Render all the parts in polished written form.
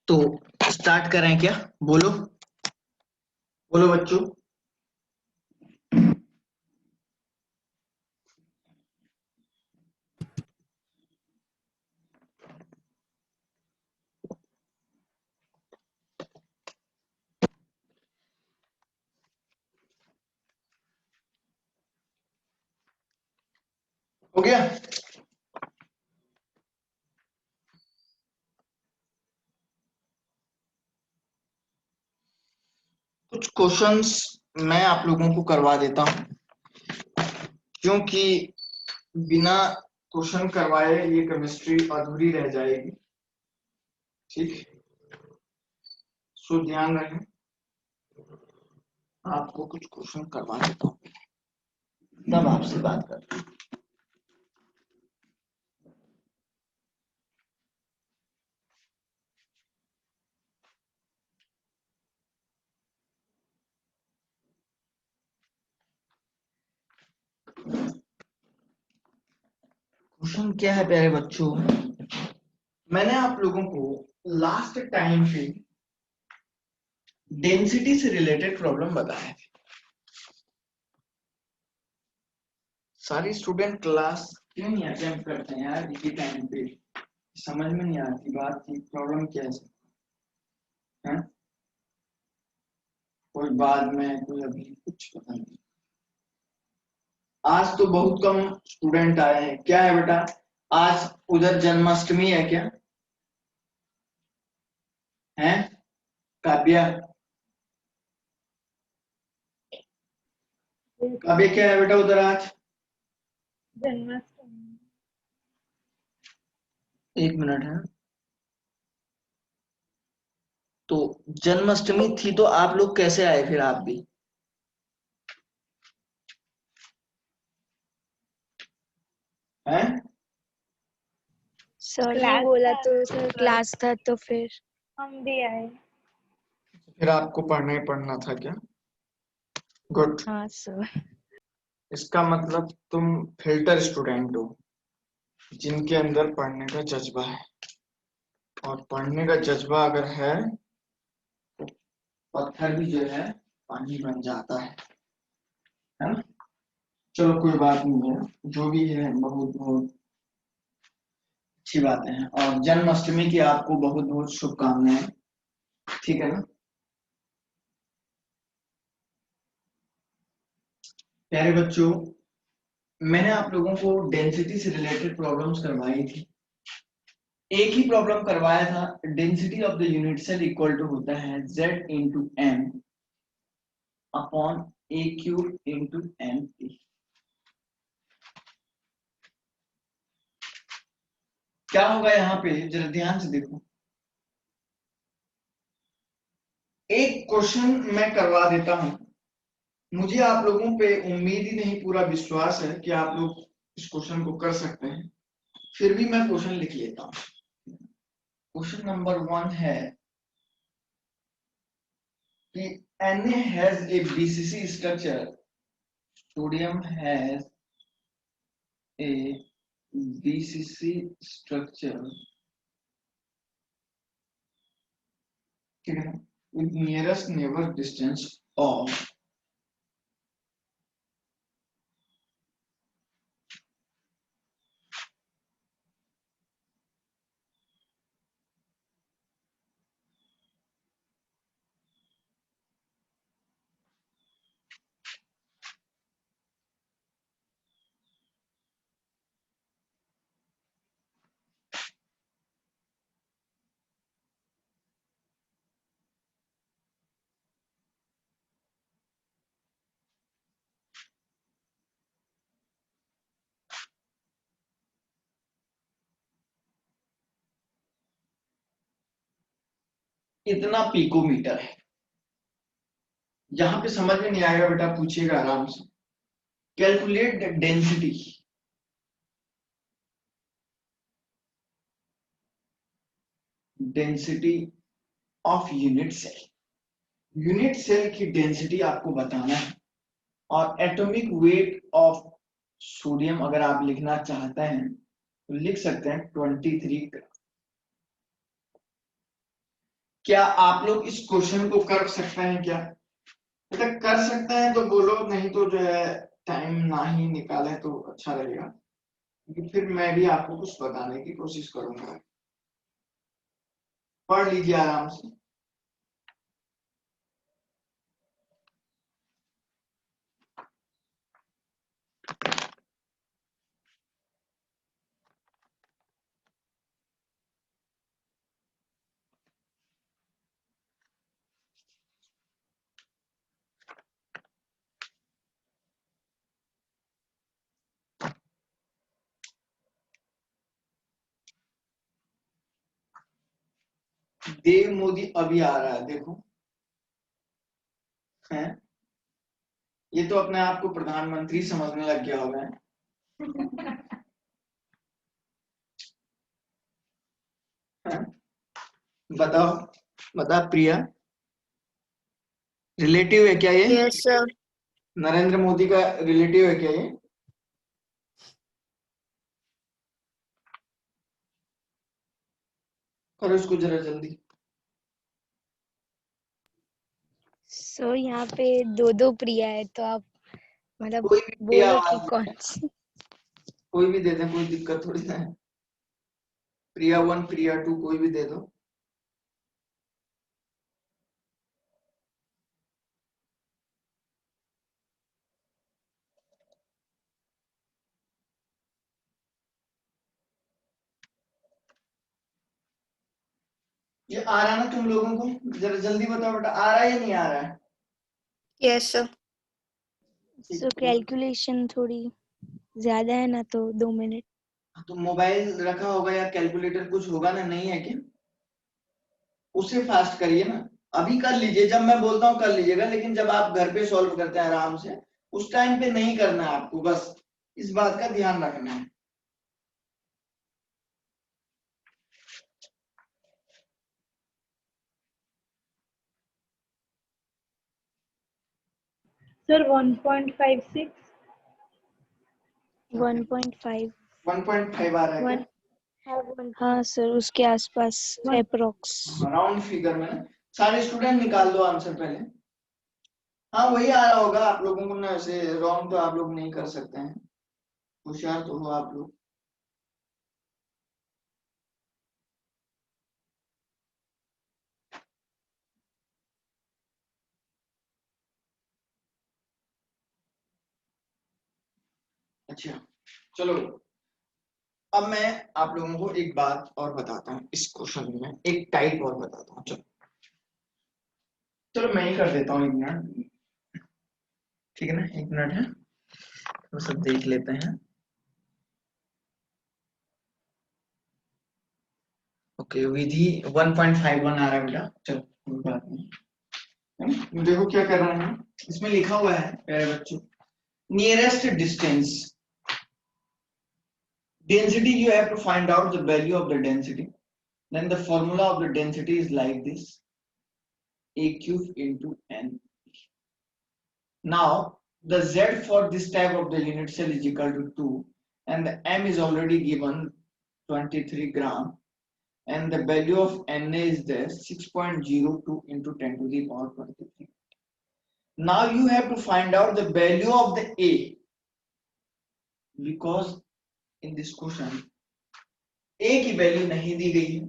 तो स्टार्ट करें क्या? बोलो बोलो बच्चों। हो गया? कुछ क्वेश्चंस मैं आप लोगों को करवा देता हूं, क्योंकि बिना क्वेश्चन करवाए ये केमिस्ट्री अधूरी रह जाएगी। ठीक, सो ध्यान रखें। आपको कुछ क्वेश्चन करवा देता हूं, तब आपसे बात करते हैं। क्वेश्चन क्या है प्यारे बच्चों? मैंने आप लोगों को लास्ट टाइम पे डेंसिटी से रिलेटेड प्रॉब्लम बताए थे। सारी स्टूडेंट क्लास क्यों नहीं अटेंड करते हैं यार ये टाइम पे? समझ में नहीं आती बात की प्रॉब्लम क्या है? कोई बाद में, कोई अभी, कुछ पता नहीं। आज तो बहुत कम स्टूडेंट आए हैं। क्या है बेटा, आज उधर जन्माष्टमी है क्या? है काव्या? काव्या क्या है बेटा उधर आज? जन्माष्टमी। एक मिनट है। तो जन्माष्टमी थी तो आप लोग कैसे आए फिर? आप भी हैं? सर ने क्लास बोला था तो सर क्लास था तो फिर हम भी आए। फिर आपको पढ़ना ही पढ़ना था क्या? गुड। हाँ सर। इसका मतलब तुम फिल्टर स्टूडेंट हो, जिनके अंदर पढ़ने का जज्बा है। और पढ़ने का जज्बा अगर है तो पत्थर भी जो है पानी बन जाता है ना? चलो कोई बात नहीं है, जो भी है बहुत बहुत अच्छी बातें हैं। और जन्माष्टमी की आपको बहुत बहुत शुभकामनाएं। ठीक है ना प्यारे बच्चों? मैंने आप लोगों को डेंसिटी से रिलेटेड प्रॉब्लम्स करवाई थी। एक ही प्रॉब्लम करवाया था, density of the unit cell equal to होता है z into m upon a cube into n t. क्या होगा यहाँ पे, जरा ध्यान से देखो। एक क्वेश्चन मैं करवा देता हूं, मुझे आप लोगों पे उम्मीद ही नहीं, पूरा विश्वास है कि आप लोग इस क्वेश्चन को कर सकते हैं। फिर भी मैं क्वेश्चन लिख लेता हूं। क्वेश्चन नंबर 1 है कि Na has a BCC structure, sodium has a BCC structure, ठीक है, with nearest neighbor distance of इतना पिकोमीटर है। जहां पे समझ में नहीं आएगा बेटा पूछिएगा आराम से। Calculate the density, density of unit cell. Unit cell की डेंसिटी आपको बताना है। और एटॉमिक वेट ऑफ सोडियम अगर आप लिखना चाहते हैं तो लिख सकते हैं 23 ग्राम। क्या आप लोग इस क्वेश्चन को कर सकते हैं क्या? बेटा कर सकते हैं तो बोलो, नहीं तो जो है टाइम ना ही निकाले तो अच्छा रहेगा, क्योंकि फिर मैं भी आपको कुछ बताने की कोशिश करूंगा। पढ़ लीजिए आराम से। देव मोदी अभी आ रहा है, देखो है, ये तो अपने आप को प्रधानमंत्री समझने लग गया होगा है? बताओ, बता प्रिया, रिलेटिव है क्या ये? Yes sir. नरेंद्र मोदी का रिलेटिव है क्या ये? करो इसको जरा जल्दी। सो यहाँ पे दो दो प्रिया है, तो आप मतलब कोई भी प्रिया बोलो कि आवाज कौन दे, सी। कोई भी दे दे, कोई दिक्कत थोड़ी ना है। प्रिया 1 प्रिया 2 कोई भी दे दो। ये आ रहा है ना तुम लोगों को? जरा जल्दी बताओ बेटा, आ रहा है या नहीं आ रहा है? Yes sir. सो कैलकुलेशन थोड़ी ज्यादा है ना, तो 2 मिनट। तो मोबाइल रखा होगा या कैलकुलेटर कुछ होगा ना, नहीं है क्या? उससे फास्ट करिए ना। अभी कर लीजिए, जब मैं बोलता हूँ कर लीजिएगा, लेकिन जब आप घर पे सॉल्व करते हैं आराम से, उस टाइम पे नहीं करना है आपको, बस इस बात का ध्यान रखना है। सर 1.56 1.5 1.5 आ रहा है क्या? 1 हाँ सर, उसके आसपास अप्रोक्स। राउंड फिगर में ना। सारे स्टूडेंट निकाल दो आंसर पहले। हाँ वही आ रहा होगा आप लोगों को ना, ऐसे रॉन्ग तो आप लोग नहीं कर सकते हैं, होशियार तो हो आप लोग। अच्छा चलो, अब मैं आप लोगों को एक बात और बताता हूँ, इस क्वेश्चन में एक टाइप और बताता हूँ। चलो चलो मैं ही कर देता हूँ, 1 मिनट, ठीक है ना? 1 मिनट है, तो सब देख लेते हैं। ओके, विधि 1.51 आ रहा है बेटा, चलो कोई बात नहीं। देखो क्या कर रहे हैं, इसमें लिखा हुआ है प्यारे बच्चों, nearest distance density, you have to find out the value of the density. Then the formula of the density is like this: a cube into n. Now the z for this type of the unit cell is equal to 2, and the m is already given 23 gram, and the value of Na is there 6.02 into 10 to the power 23. Now you have to find out the value of the a, because in this question a की value नहीं दी गई है।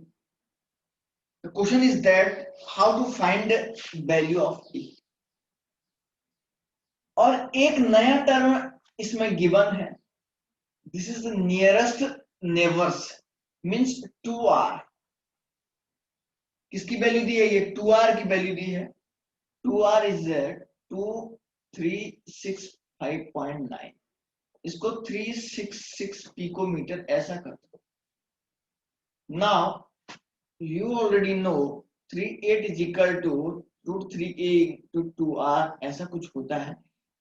The question is that how to find the value of a, और एक नया term इसमें given है, this is the nearest neighbours, means 2r। किसकी वैल्यू दी है? ये 2r की वैल्यू दी है। 2r इज 2365.9, इसको 366 पिकोमीटर ऐसा कर दो। Now you already know 38 is equal to √3a to 2r, ऐसा कुछ होता है।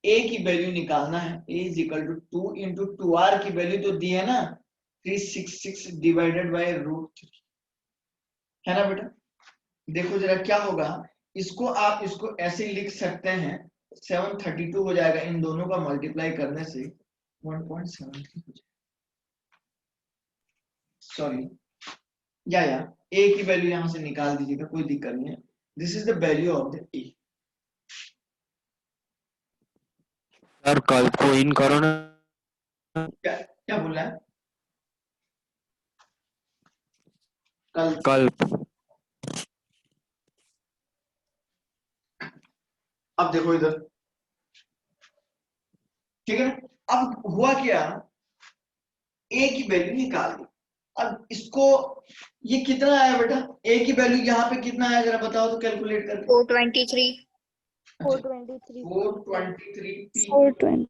a की वैल्यू निकालना है, a is equal to 2 into 2r की वैल्यू तो दी है ना, 366 डिवाइडेड बाय √3, है ना बेटा? देखो जरा क्या होगा, इसको आप इसको ऐसे लिख सकते हैं, 732 हो जाएगा, इन दोनों का मल्टीप्लाई करने से 1.73 हो जाएगा। सॉरी, या ए की वैल्यू यहां से निकाल दीजिएगा, कोई दिक्कत नहीं है। This is the value of the A. Sir कल को इन करो ना। क्या क्या बोला है? कल कल्प अब देखो इधर, ठीक है। अब हुआ क्या, ए की वैल्यू निकाल दी। अब इसको, ये कितना आया बेटा, ए की वैल्यू यहाँ पे कितना आया जरा बताओ तो कैलकुलेट करके। 423 423 423 पी 420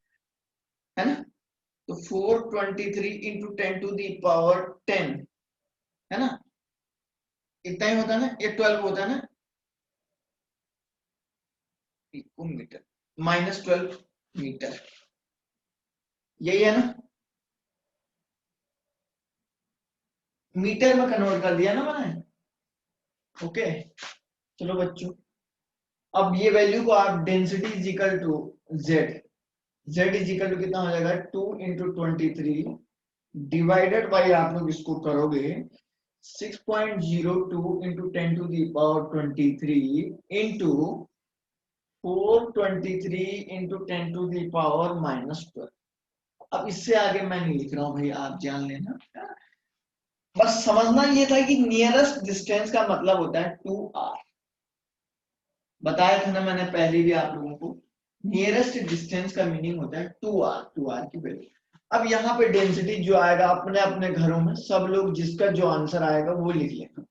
है ना, तो 423 इंटू 10 टू दी पावर 10 है ना, इतना ही होता है ना, ये 12 होता है ना, मीटर -12 मीटर, यही है ना, मीटर में कन्वर्ट कर दिया ना मैंने। ओके चलो बच्चों, अब ये वैल्यू को आप density is equal to z, z is equal to कितना हो जाएगा 2 इंटू 23 डिवाइडेड बाई, आप लोग इसको करोगे 6.02 into 10 to the power 23 into 423 into 10 to the power -12। अब इससे आगे मैं नहीं लिख रहा हूं भाई, आप जान लेना, बस समझना ये था कि नियरेस्ट डिस्टेंस का मतलब होता है 2r। बताया था ना मैंने पहले भी आप लोगों को, नियरेस्ट डिस्टेंस का मीनिंग होता है 2r, 2r की वैल्यू। अब यहाँ पे डेंसिटी जो आएगा अपने अपने घरों में सब लोग जिसका जो आंसर आएगा वो लिख लेना।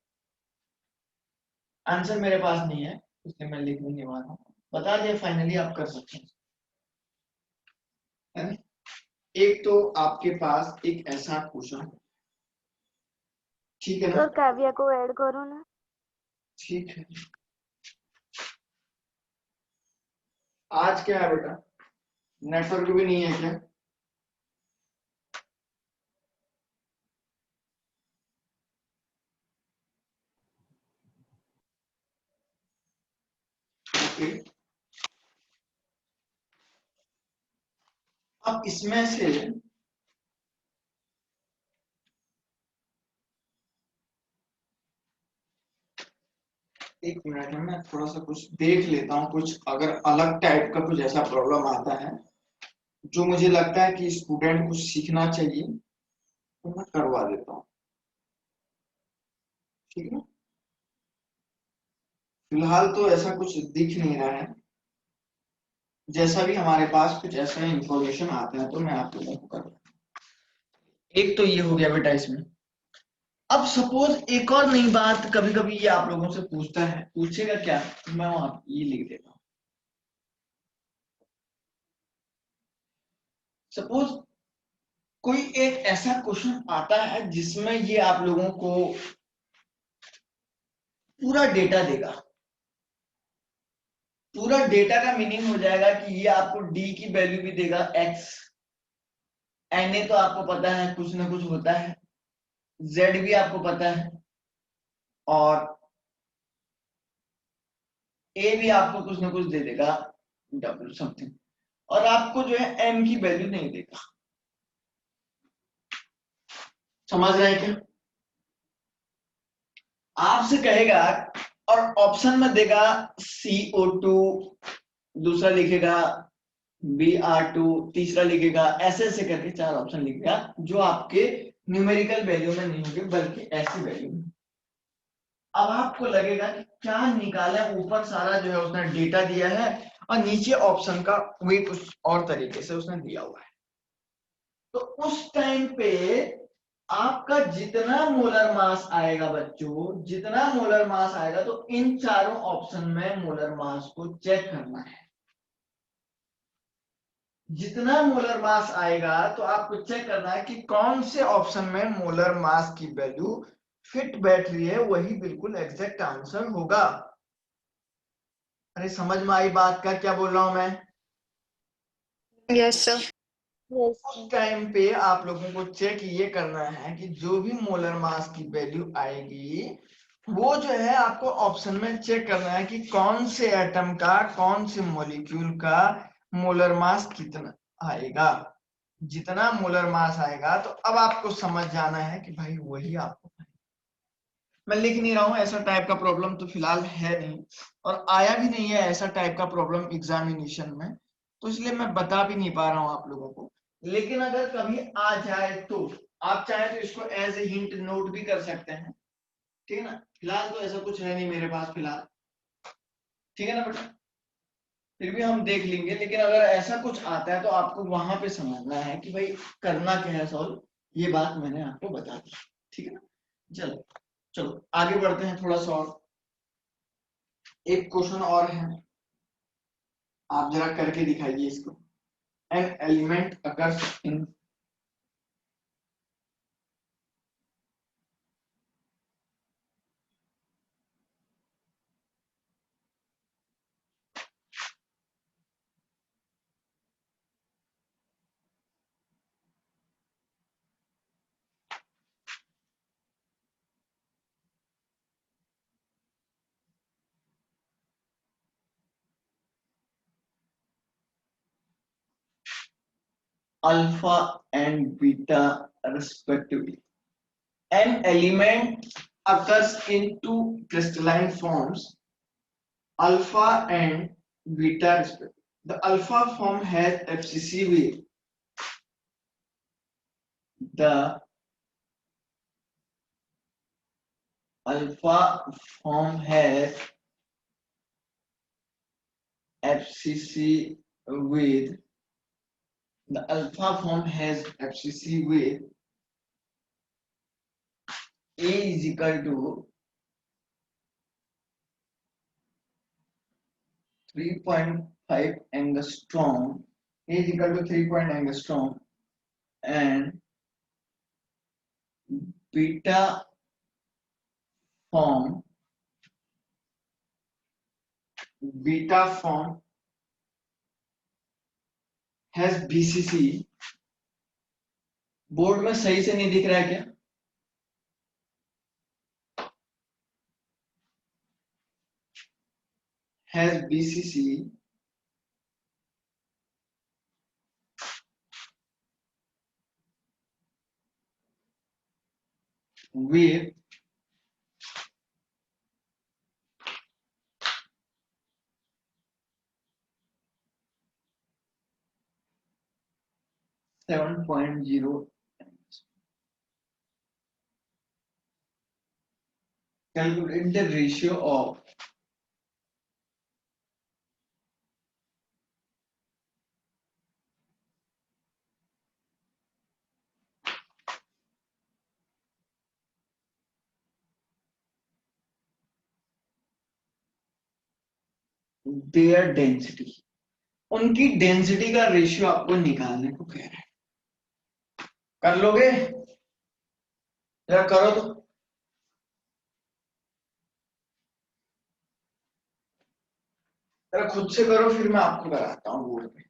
आंसर मेरे पास नहीं है इसलिए मैं लिख नहीं वाला हूँ, बता दिया, फाइनली आप कर सकते हैं। एक तो आपके पास एक ऐसा क्वेश्चन, ठीक है ना, तो काव्या को ऐड करो ना। ठीक है। आज क्या है बेटा, नेटवर्क भी नहीं है क्या? ओके, अब इसमें से एक मिनट में मैं थोड़ा सा कुछ देख लेता हूँ, कुछ अगर अलग टाइप का कुछ ऐसा प्रॉब्लम आता है जो मुझे लगता है कि स्टूडेंट कुछ सीखना चाहिए तो मैं करवा देता हूँ, ठीक है। फिलहाल तो ऐसा कुछ दिख नहीं रहा है, जैसा भी हमारे पास कुछ ऐसा इंफॉर्मेशन आता है तो मैं आप लोगों को करवा। एक तो ये हो गया बेटा इसमें। अब सपोज एक और नई बात, कभी कभी ये आप लोगों से पूछता है, पूछेगा क्या, मैं वहां ये लिख देता हूँ। सपोज कोई एक ऐसा क्वेश्चन आता है जिसमें ये आप लोगों को पूरा डेटा देगा। पूरा डेटा का मीनिंग हो जाएगा कि ये आपको डी की वैल्यू भी देगा, एक्स एन ए तो आपको पता है कुछ ना कुछ होता है, जेड भी आपको पता है, और ए भी आपको कुछ ना कुछ दे देगा, डब्ल्यू समथिंग, और आपको जो है एम की वैल्यू नहीं देगा। समझ रहे हैं क्या? आपसे कहेगा और ऑप्शन में देगा CO2, दूसरा लिखेगा Br2, तीसरा लिखेगा, ऐसे ऐसे करके 4 ऑप्शन लिखेगा जो आपके न्यूमेरिकल वैल्यू में नहीं होंगे बल्कि ऐसी वैल्यू में। अब आपको लगेगा कि क्या निकाला, ऊपर सारा जो है उसने डेटा दिया है और नीचे ऑप्शन का वे कुछ और तरीके से उसने दिया हुआ है। तो उस टाइम पे आपका जितना मोलर मास आएगा बच्चों, जितना मोलर मास आएगा, तो इन चारों ऑप्शन में मोलर मास को चेक करना है। जितना मोलर मास आएगा तो आपको चेक करना है कि कौन से ऑप्शन में मोलर मास की वैल्यू फिट बैठ रही है, वही बिल्कुल एग्जैक्ट आंसर होगा। अरे समझ में आई बात का क्या बोल रहा हूं मैं? Yes sir. उस टाइम पे आप लोगों को चेक ये करना है कि जो भी मोलर मास की वैल्यू आएगी वो जो है आपको ऑप्शन में चेक करना है कि कौन से एटम का, कौन से मॉलिक्यूल का मोलर मास कितना आएगा। जितना मोलर मास आएगा तो अब आपको समझ जाना है कि भाई वही आपको, मैं लिख नहीं रहा हूँ, ऐसा टाइप का प्रॉब्लम तो फिलहाल है नहीं और आया भी नहीं है ऐसा टाइप का प्रॉब्लम एग्जामिनेशन में, तो इसलिए मैं बता भी नहीं पा रहा हूँ आप लोगों को। लेकिन अगर कभी आ जाए तो आप चाहे तो इसको एज ए हिंट नोट भी कर सकते हैं, ठीक है ना। फिलहाल तो ऐसा कुछ है नहीं मेरे पास फिलहाल, ठीक है ना बेटा, फिर भी हम देख लेंगे। लेकिन अगर ऐसा कुछ आता है तो आपको वहां पे समझना है कि भाई करना क्या है सॉल्व, ये बात मैंने आपको बता दी, ठीक है ना। चलो चलो आगे बढ़ते हैं थोड़ा सा और, एक क्वेश्चन और है, आप जरा करके दिखाइए इसको। N element occurs in alpha and beta respectively. An element occurs in two crystalline forms, alpha and beta respectively. The alpha form has FCC wave. The alpha form has FCC with the alpha form has FCC with A is equal to 3.5 angstrom. A is equal to 3 angstrom and beta form has BCC. Board में सही से नहीं दिख रहा है क्या? Has BCC with (7.0). Calculate the ratio of their density. उनकी density का रेशियो आपको निकालने को कह रहा है, कर लोगे? जरा करो तो। जरा खुद से करो फिर मैं आपको कराता हूँ बोर्ड पे।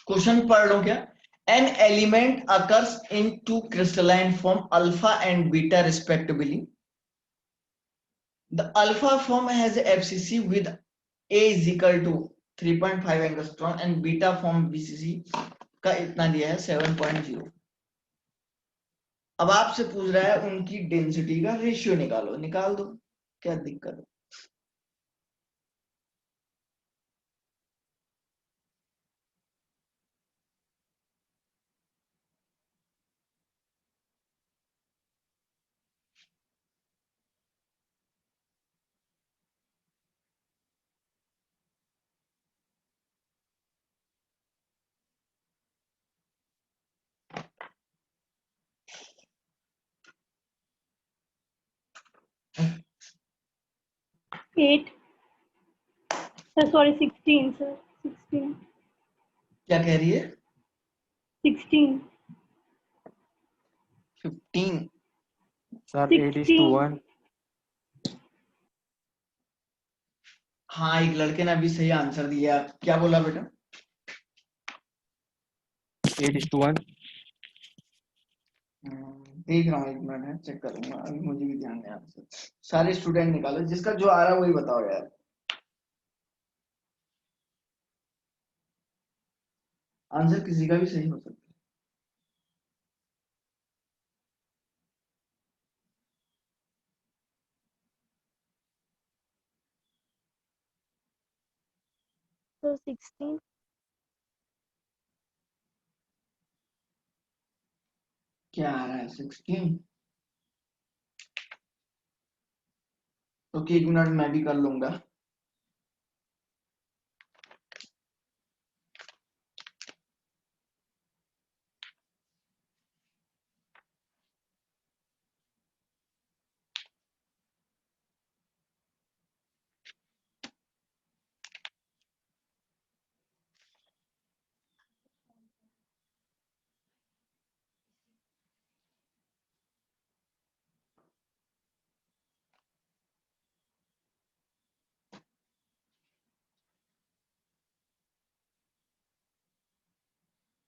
क्वेश्चन पढ़ लो क्या? An element occurs in two crystalline form alpha and beta respectively. The alpha form has FCC with A is equal to 3.5 angstrom and beta form BCC का इतना दिया है 7.0। अब आपसे पूछ रहा है उनकी डेंसिटी का रेशियो निकालो, निकाल दो, क्या दिक्कत है? Eight. Sorry, 16, sir. 16. क्या कह रही है? 16. 15। Sir, 8:1. हाँ, एक लड़के ने अभी सही आंसर दिया। क्या बोला बेटा? 8:1. देख रहा हूँ, एक मिनट है, चेक करूंगा, अभी मुझे भी ध्यान नहीं आंसर। सारे स्टूडेंट निकालो, जिसका जो आ रहा है वही बताओ यार। आंसर किसी का भी सही हो सकता है। So 16. क्या आ रहा है 16? तो 1 मिनट मैं भी कर लूंगा।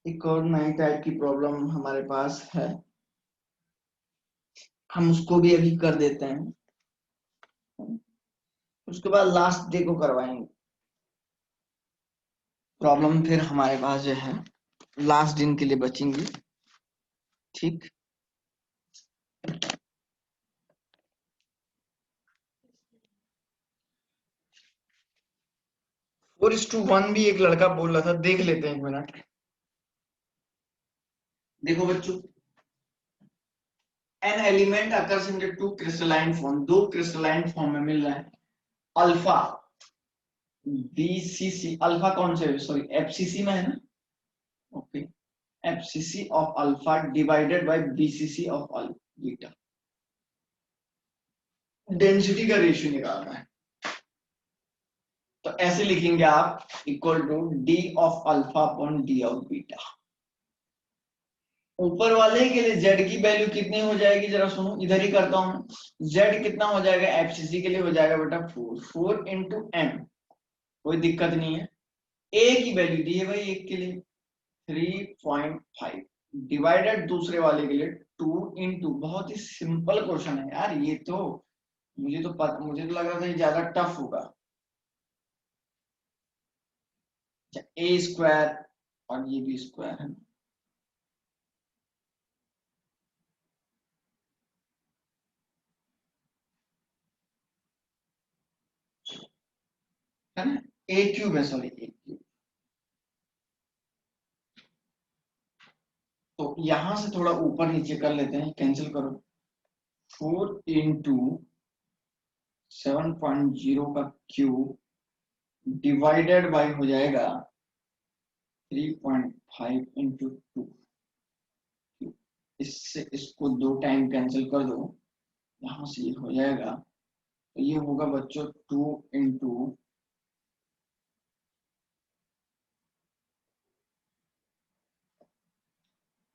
एक और नई टाइप की प्रॉब्लम हमारे पास है, हम उसको भी अभी कर देते हैं, उसके बाद लास्ट डे को करवाएंगे। प्रॉब्लम फिर हमारे पास जो है लास्ट दिन के लिए बचेंगी। ठीक, 4:1 भी एक लड़का बोल रहा था, देख लेते हैं 1 मिनट। देखो बच्चों, an element occurs in two crystalline form, 2 crystalline form में मिल रहा है। अल्फा बीसीसी, अल्फा कौन से, सॉरी एफसीसी में है ना, okay, FCC of alpha divided by BCC of beta. Density का रेशियो निकालना है, तो ऐसे लिखेंगे आप, equal to d of alpha upon d of beta. ऊपर वाले के लिए z की वैल्यू कितनी हो जाएगी, जरा सुनो, इधर ही करता हूं। z कितना हो जाएगा, एफसीसी के लिए हो जाएगा बेटा 4 इंटू m, कोई दिक्कत नहीं है। a की वैल्यू दी है भाई, एक के लिए 3.5 डिवाइडेड दूसरे वाले के लिए 2 इंटू, बहुत ही सिंपल क्वेश्चन है यार ये तो, मुझे तो लग रहा था ये ज्यादा टफ होगा। a स्क्वायर और ये भी स्क्वायर है ना, a क्यूब है, सॉरी a क्यूब। तो यहां से थोड़ा ऊपर नीचे कर लेते हैं, कैंसिल करो। 4 इंटू 7.0 का क्यूब डिवाइडेड बाय हो जाएगा 3.5 इंटू 2। इससे इसको 2 टाइम कैंसिल कर दो, यहां से ये हो जाएगा, तो ये होगा बच्चों 2 into,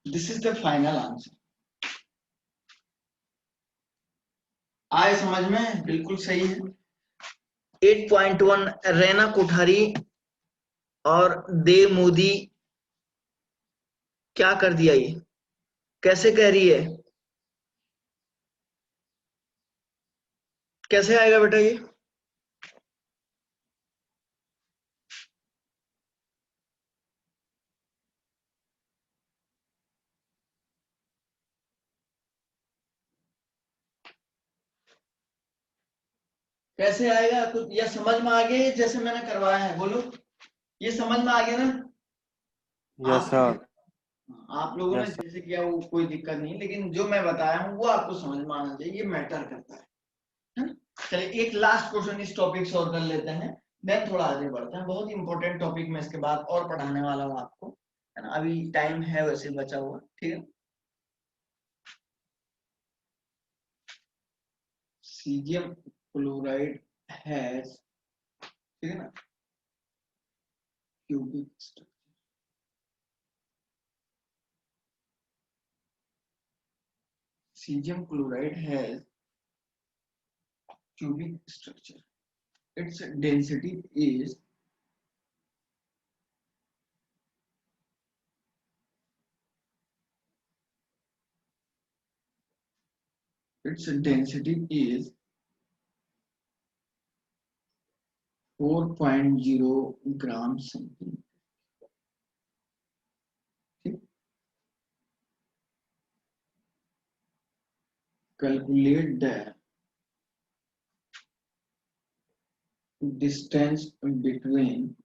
this is the final answer. आए समझ में, बिल्कुल सही है। 8.1 रैना कोठारी और दे मोदी, क्या कर दिया ये, कैसे कह रही है, कैसे आएगा बेटा ये, कैसे आएगा कुछ, या समझ में आ गया जैसे मैंने करवाया है, बोलो ये समझ में आ गया ना। Yes sir. आप लोगों ने यस सर। जैसे किया वो कोई दिक्कत नहीं, लेकिन जो मैं बताया हूँ वो आपको समझ में आना चाहिए, ये मैटर करता है ना। चलिए एक लास्ट क्वेश्चन इस टॉपिक से और कर लेते हैं, देन थोड़ा आगे बढ़ते हैं। बहुत इंपॉर्टेंट टॉपिक में इसके बाद और पढ़ाने वाला हूँ आपको, है ना, अभी टाइम है वैसे बचा हुआ, ठीक है। सीजियम क्लोराइड हैज, ठीक है ना, cubic structure, caesium chloride has cubic structure, its density is its density is 4.0 gram centimeter, calculate the distance between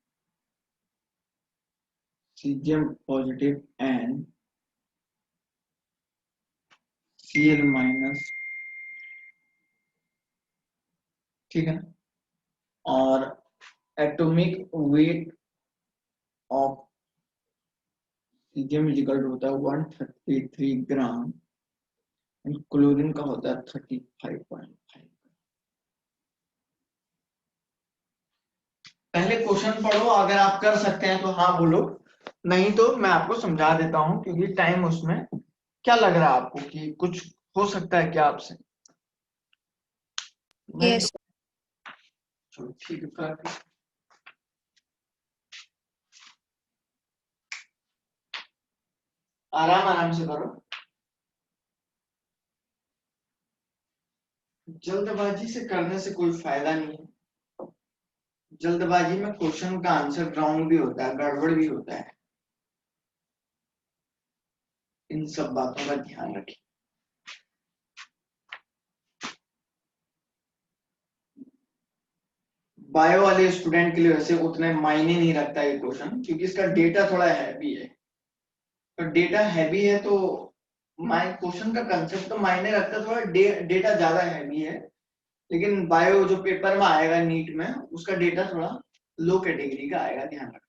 cesium positive and Cl minus, ठीक है ना, और atomic weight of caesium is equal होता है 133 gram and chlorine का होता है 35.5। पहले क्वेश्चन पढ़ो, अगर आप कर सकते हैं तो हाँ बोलो, नहीं तो मैं आपको समझा देता हूँ, क्योंकि टाइम उसमें क्या लग रहा है आपको कि कुछ हो सकता है क्या आपसे? नहीं Yes. तो चलो ठीक है, फिर आराम आराम से करो, जल्दबाजी से करने से कोई फायदा नहीं है। जल्दबाजी में क्वेश्चन का आंसर रॉन्ग भी होता है, गड़बड़ भी होता है, इन सब बातों का ध्यान रखिए। बायो वाले स्टूडेंट के लिए वैसे उतने मायने नहीं रखता ये क्वेश्चन, क्योंकि इसका डेटा थोड़ा हैवी है। तो डेटा हैवी है तो क्वेश्चन का कंसेप्ट तो मायने रखता है, थोड़ा डेटा ज्यादा हैवी है, लेकिन बायो जो पेपर में आएगा नीट में, उसका डेटा थोड़ा लो कैटेगरी का आएगा, ध्यान रखना।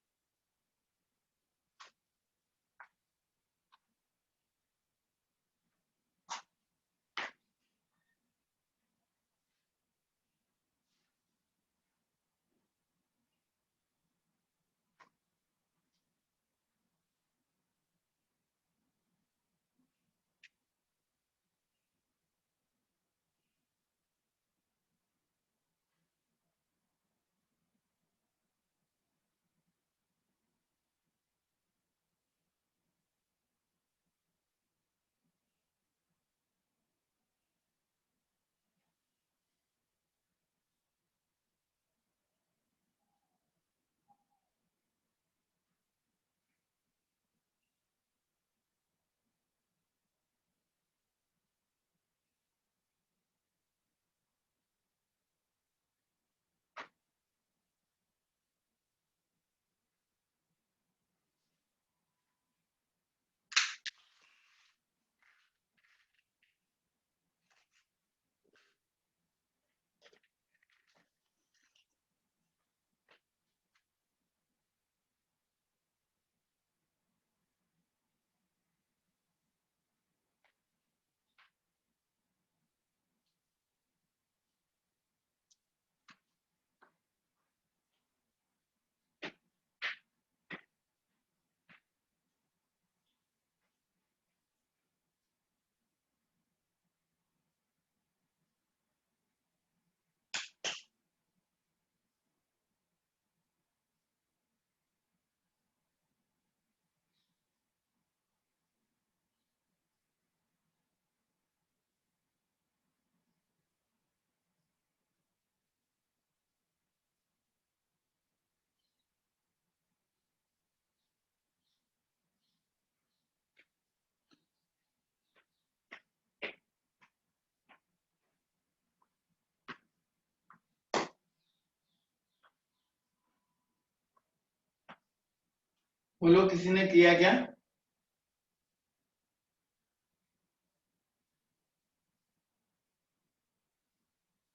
बोलो, किसी ने किया क्या?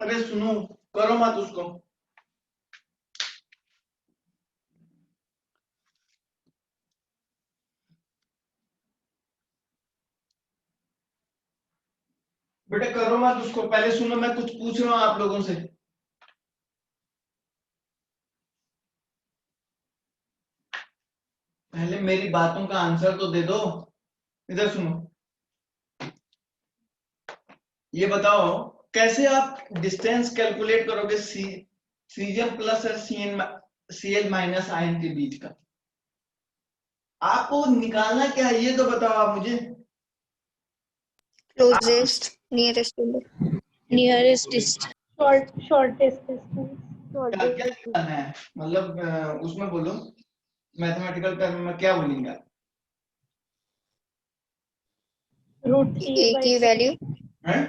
अरे सुनो, करो मत उसको। बेटा करो मत उसको, पहले सुनो, मैं कुछ पूछ रहा हूँ आप लोगों से। पहले मेरी बातों का आंसर तो दे दो। इधर सुनो, ये बताओ कैसे आप डिस्टेंस कैलकुलेट करोगे सीजियम प्लस और सीएल माइनस आयन के बीच का? आपको निकालना क्या है ये तो बताओ आप मुझे। Closest, nearest to the. Nearest distance. shortest distance. क्या क्या निकालना है, मतलब उसमें बोलो, मैथमेटिकल टर्म में क्या बोलेंगे आप? √3 A की value. हैं?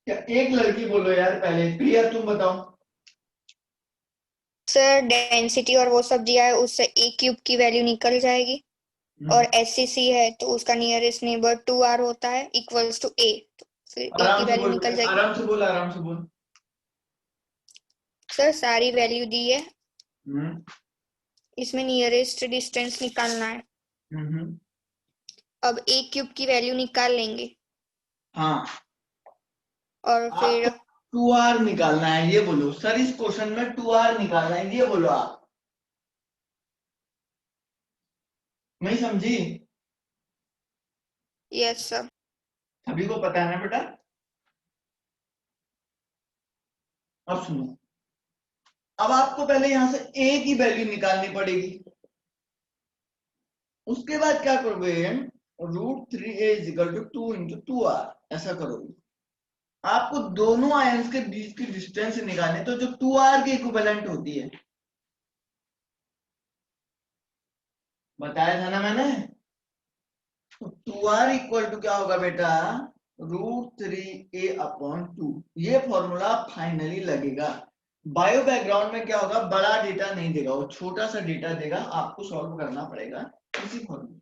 क्या एक लड़की बोलो यार पहले, प्रिया तुम बताओ। सर डेंसिटी और वो सब दिया है, उससे ए क्यूब की वैल्यू निकल जाएगी और एससीसी है तो उसका नियरेस्ट नेबर 2r होता है इक्वल्स टू ए, तो फिर ए की आराम से वैल्यू बोल, निकल जाएगी। आराम से बोल, आराम से बोल। सर सारी वैल्यू दी है, हम्म इसमें नियरेस्ट डिस्टेंस निकालना है। हम्म। अब ए क्यूब की वैल्यू निकाल लेंगे हाँ, और फिर आपको 2r निकालना है, ये बोलो सर। इस क्वेश्चन में 2r निकालना है, ये बोलो आप। नहीं समझी? Yes sir. सभी को पता है ना बेटा? अब सुनो, अब आपको पहले यहां से a की वैल्यू निकालनी पड़ेगी। उसके बाद क्या करोगे, √3a = 2 × 2r, ऐसा करोगे। आपको दोनों आयंस के बीच की डिस्टेंस निकालनी, तो जो 2r की इक्विवेलेंट होती है, बताया था ना मैंने। तो 2r = क्या होगा बेटा, √3a/2। ये फॉर्मूला फाइनली लगेगा। बायो बैकग्राउंड में क्या होगा, बड़ा डेटा नहीं देगा, वो छोटा सा डेटा देगा, आपको सॉल्व करना पड़ेगा इसी फॉर्मूला।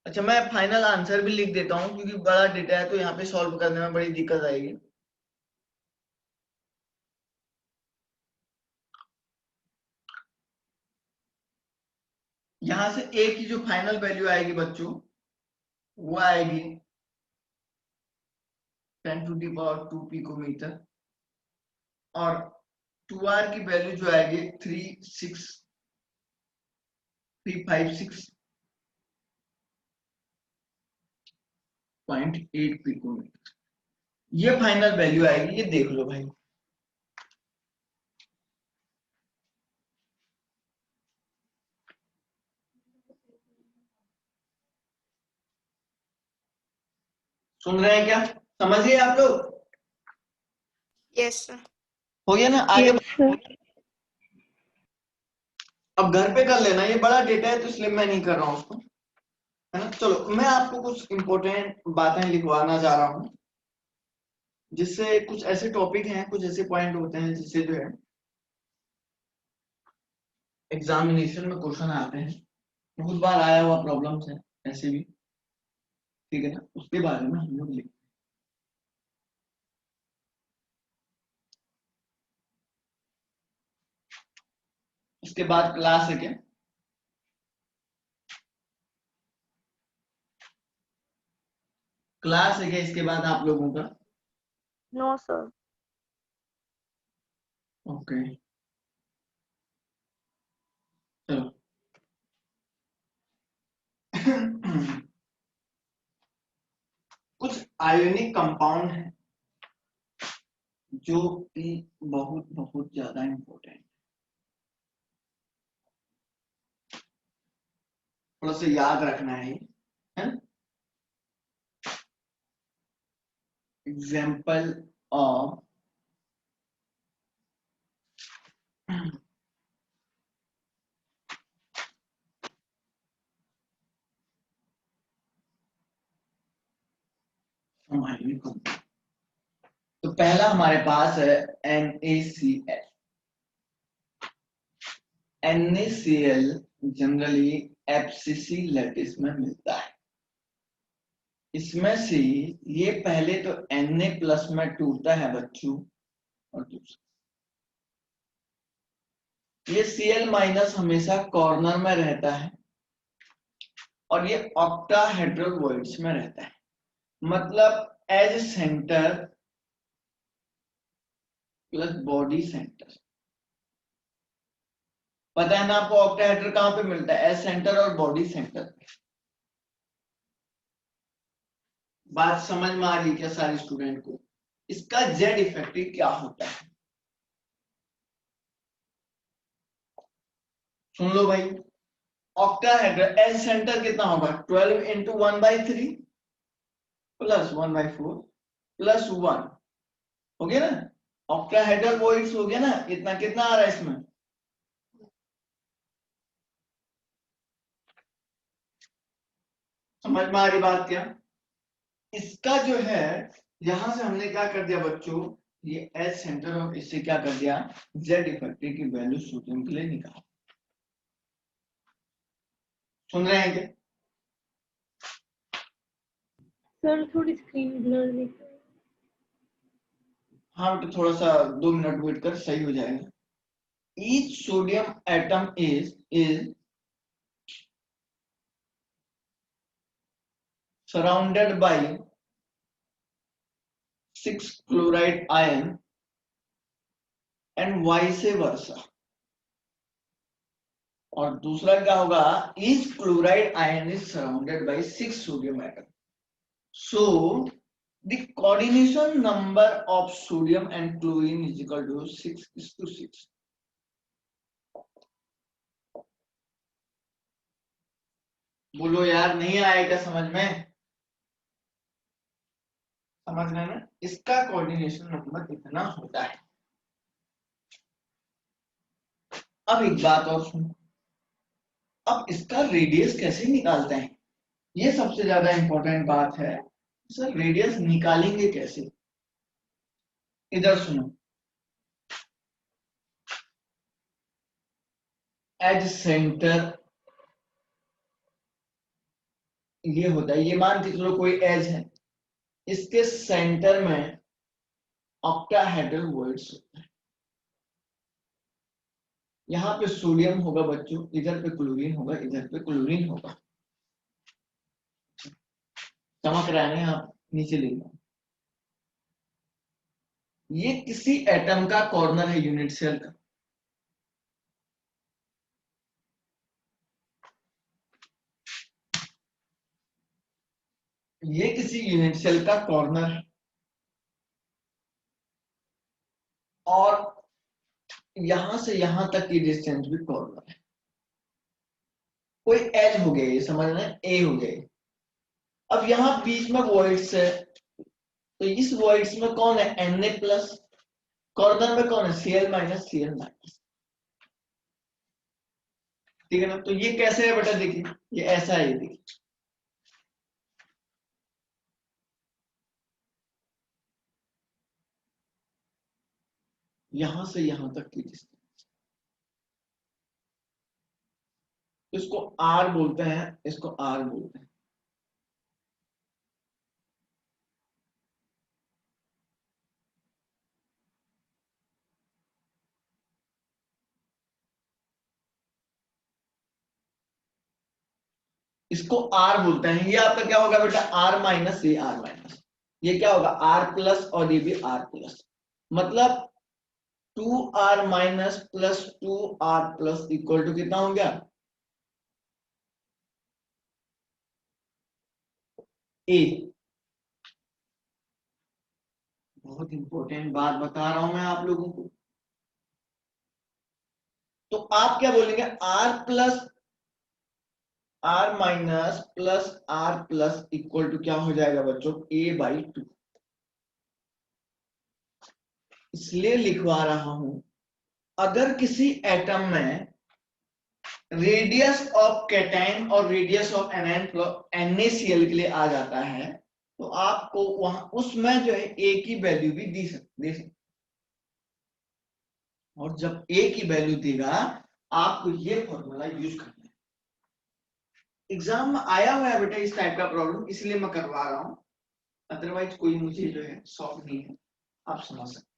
अच्छा, मैं फाइनल आंसर भी लिख देता हूँ, क्योंकि बड़ा डेटा है तो यहाँ पे सॉल्व करने में बड़ी दिक्कत आएगी। यहां से a की जो फाइनल वैल्यू आएगी बच्चों, वो आएगी 10⁻² पिकोमीटर, और 2r की वैल्यू जो आएगी 36356.8 पिकोमीटर। ये फाइनल वैल्यू आएगी, ये देख लो भाई। सुन रहे हैं क्या? समझिए आप लोग। Yes sir. हो गया ना? आगे Yes, sir. अब घर पे कर लेना, ये बड़ा डेटा है तो इसलिए मैं नहीं कर रहा हूं उसको, है ना। चलो, मैं आपको कुछ इंपॉर्टेंट बातें लिखवाना चाह रहा हूं, जिससे कुछ ऐसे टॉपिक हैं, कुछ ऐसे पॉइंट होते हैं जिससे जो है एग्जामिनेशन में क्वेश्चन आते हैं। बहुत बार आया हुआ प्रॉब्लम्स है ऐसे भी, ठीक है ना। उसके बारे में हम लोग लिख, उसके बाद क्लास है क्या? क्लास है क्या इसके बाद आप लोगों का? No sir. ओके, चलो। कुछ आयोनिक कंपाउंड है जो कि बहुत बहुत ज्यादा इंपॉर्टेंट, थोड़ा सा याद रखना है। Example of ionic compound. तो पहला हमारे पास है NaCl। NaCl generally FCC lattice में मिलता है। इसमें से ये पहले तो Na+ में टूटता है बच्चों, और दूसरा ये Cl- हमेशा कॉर्नर में रहता है, और ये ऑक्टाहेड्रल वॉइड्स में रहता है। मतलब edge centre plus body centre. पता है ना आपको ऑक्टाहेड्रल कहां पे मिलता है? एज सेंटर और बॉडी सेंटर। बात समझ में आ रही क्या सारे स्टूडेंट को? इसका जेड इफेक्टिव क्या होता है, सुन लो भाई। ऑक्टाहेड्रल एज सेंटर कितना होगा? 12 × 1/3 प्लस 1/4 प्लस 1, हो गया ना। ऑक्टाहेड्रल वॉइड्स हो गया ना, इतना कितना आ रहा है इसमें? समझ में आ रही बात क्या? इसका जो है यहां से हमने क्या कर दिया बच्चों, ये एच सेंटर और इससे क्या कर दिया, जेड इफेक्टिव की वैल्यू सोडियम के लिए निकाल। सुन रहे हैं क्या? सर थोड़ी स्क्रीन ब्लर दिख रही है। हाँ बेटा थोड़ा सा 2 मिनट वेट कर, सही हो जाएगा। Each sodium atom is surrounded by 6 chloride ion and vice versa। और दूसरा क्या होगा, each chloride ion is surrounded by 6 sodium atom। So the coordination number of sodium and chlorine is equal to 6:6। बोलो यार, नहीं आया क्या समझ में? समझ रहे ना, इसका कोऑर्डिनेशन नंबर इतना होता है। अब एक बात और सुनो, अब इसका रेडियस कैसे निकालते हैं, ये सबसे ज्यादा इंपॉर्टेंट बात है। सर रेडियस निकालेंगे कैसे? इधर सुनो, एज सेंटर ये होता है, ये मान के चलो कोई एज है, इसके सेंटर में ऑक्टाहेड्रल वॉइड्स होता है। यहाँ पे सोडियम होगा बच्चों, इधर पे क्लोरीन होगा, इधर पे क्लोरीन होगा। चमक रहा है ना, आप नीचे ले लो। ये किसी एटम का कॉर्नर है यूनिट सेल का। ये किसी यूनिट सेल का कॉर्नर है और यहां से यहां तक की डिस्टेंस भी कॉर्नर है। कोई एज हो गया, ये समझना, ए हो गया। अब यहाँ बीच में वॉइड्स है, तो इस वॉइड्स में कौन है, Na+, कॉर्नर में कौन है, Cl-Cl-। ठीक है ना? तो ये कैसे है बेटा, देखिए ये ऐसा है, देखिए यहां से यहां तक की डिस्टेंस, इसको आर बोलते हैं, इसको आर बोलते हैं। इसको आर बोलते हैं। ये आपका क्या होगा बेटा, आर माइनस, ये आर माइनस, ये क्या होगा आर प्लस, और ये भी आर प्लस। मतलब 2r minus plus 2r plus equal to कितना हो गया, ए। बहुत इंपॉर्टेंट बात बता रहा हूं मैं आप लोगों को। तो आप क्या बोलेंगे, r plus r minus plus r plus equal to क्या हो जाएगा बच्चों, a/2। इसलिए लिखवा रहा हूं, अगर किसी एटम में रेडियस ऑफ कैटायन और रेडियस ऑफ एनायन NaCl के लिए आ जाता है, तो आपको वहां उसमें जो है ए की वैल्यू भी दे सकते। और जब ए की वैल्यू देगा, आपको ये फॉर्मूला यूज करना है। एग्जाम में आया हुआ है बेटा इस टाइप का प्रॉब्लम, इसलिए मैं करवा रहा हूं, अदरवाइज कोई मुझे जो है सॉल्व नहीं है, आप समझ सकते।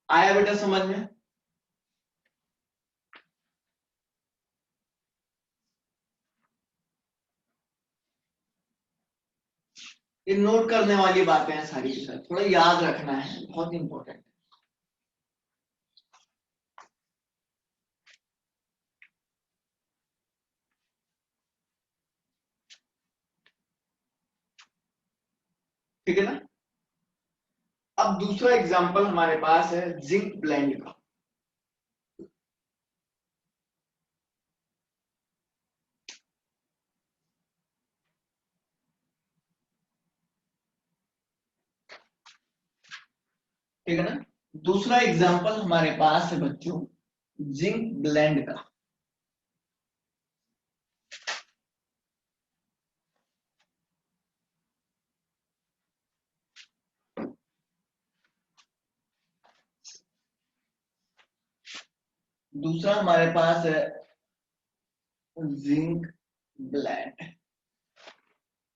आया बेटा समझ में? ये नोट करने वाली बातें हैं सारी, थोड़ा याद रखना है, बहुत इंपॉर्टेंट है। ठीक है ना? अब दूसरा एग्जांपल हमारे पास है जिंक ब्लेंड का। ठीक है ना? दूसरा एग्जांपल हमारे पास है बच्चों जिंक ब्लेंड का। दूसरा हमारे पास है जिंक ब्लेंड,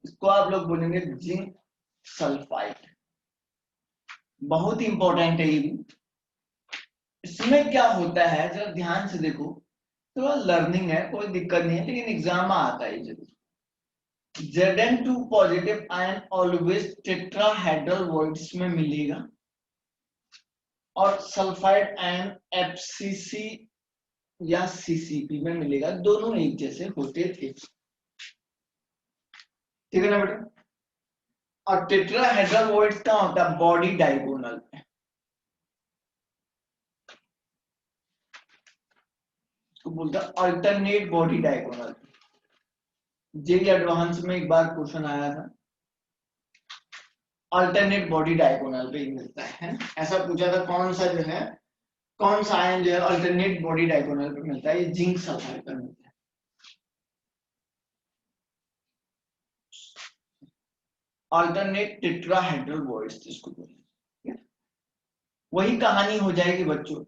इसको आप लोग बोलेंगे जिंक सल्फाइड। बहुत इंपॉर्टेंट है ये भी। इसमें क्या होता है जरा ध्यान से देखो, थोड़ा लर्निंग है, कोई दिक्कत नहीं है, लेकिन एग्जाम में आता है जरूर। Zn2 positive ion always tetrahedral voids में मिलेगा और सल्फाइड आयन FCC या CCP में मिलेगा, दोनों एक जैसे होते थे। ठीक है ना बेटा? और टेट्राहेड्रल वॉइड्स कहाँ होता है? बॉडी डायगोनल में। तो बोलता है alternate body diagonal. JEE advance में एक बार क्वेश्चन आया था, अल्टरनेट बॉडी डायगोनल पे ही मिलता है। ऐसा पूछा था कौन सा जो है, कौन सा आयन जो है अल्टरनेट बॉडी डायगोनल पे मिलता है? ये जिंक सल्फाइड पर मिलता है। अल्टरनेट टेट्राहेड्रल वॉइड्स जिसको बोलते हैं। वही कहानी हो जाएगी बच्चों,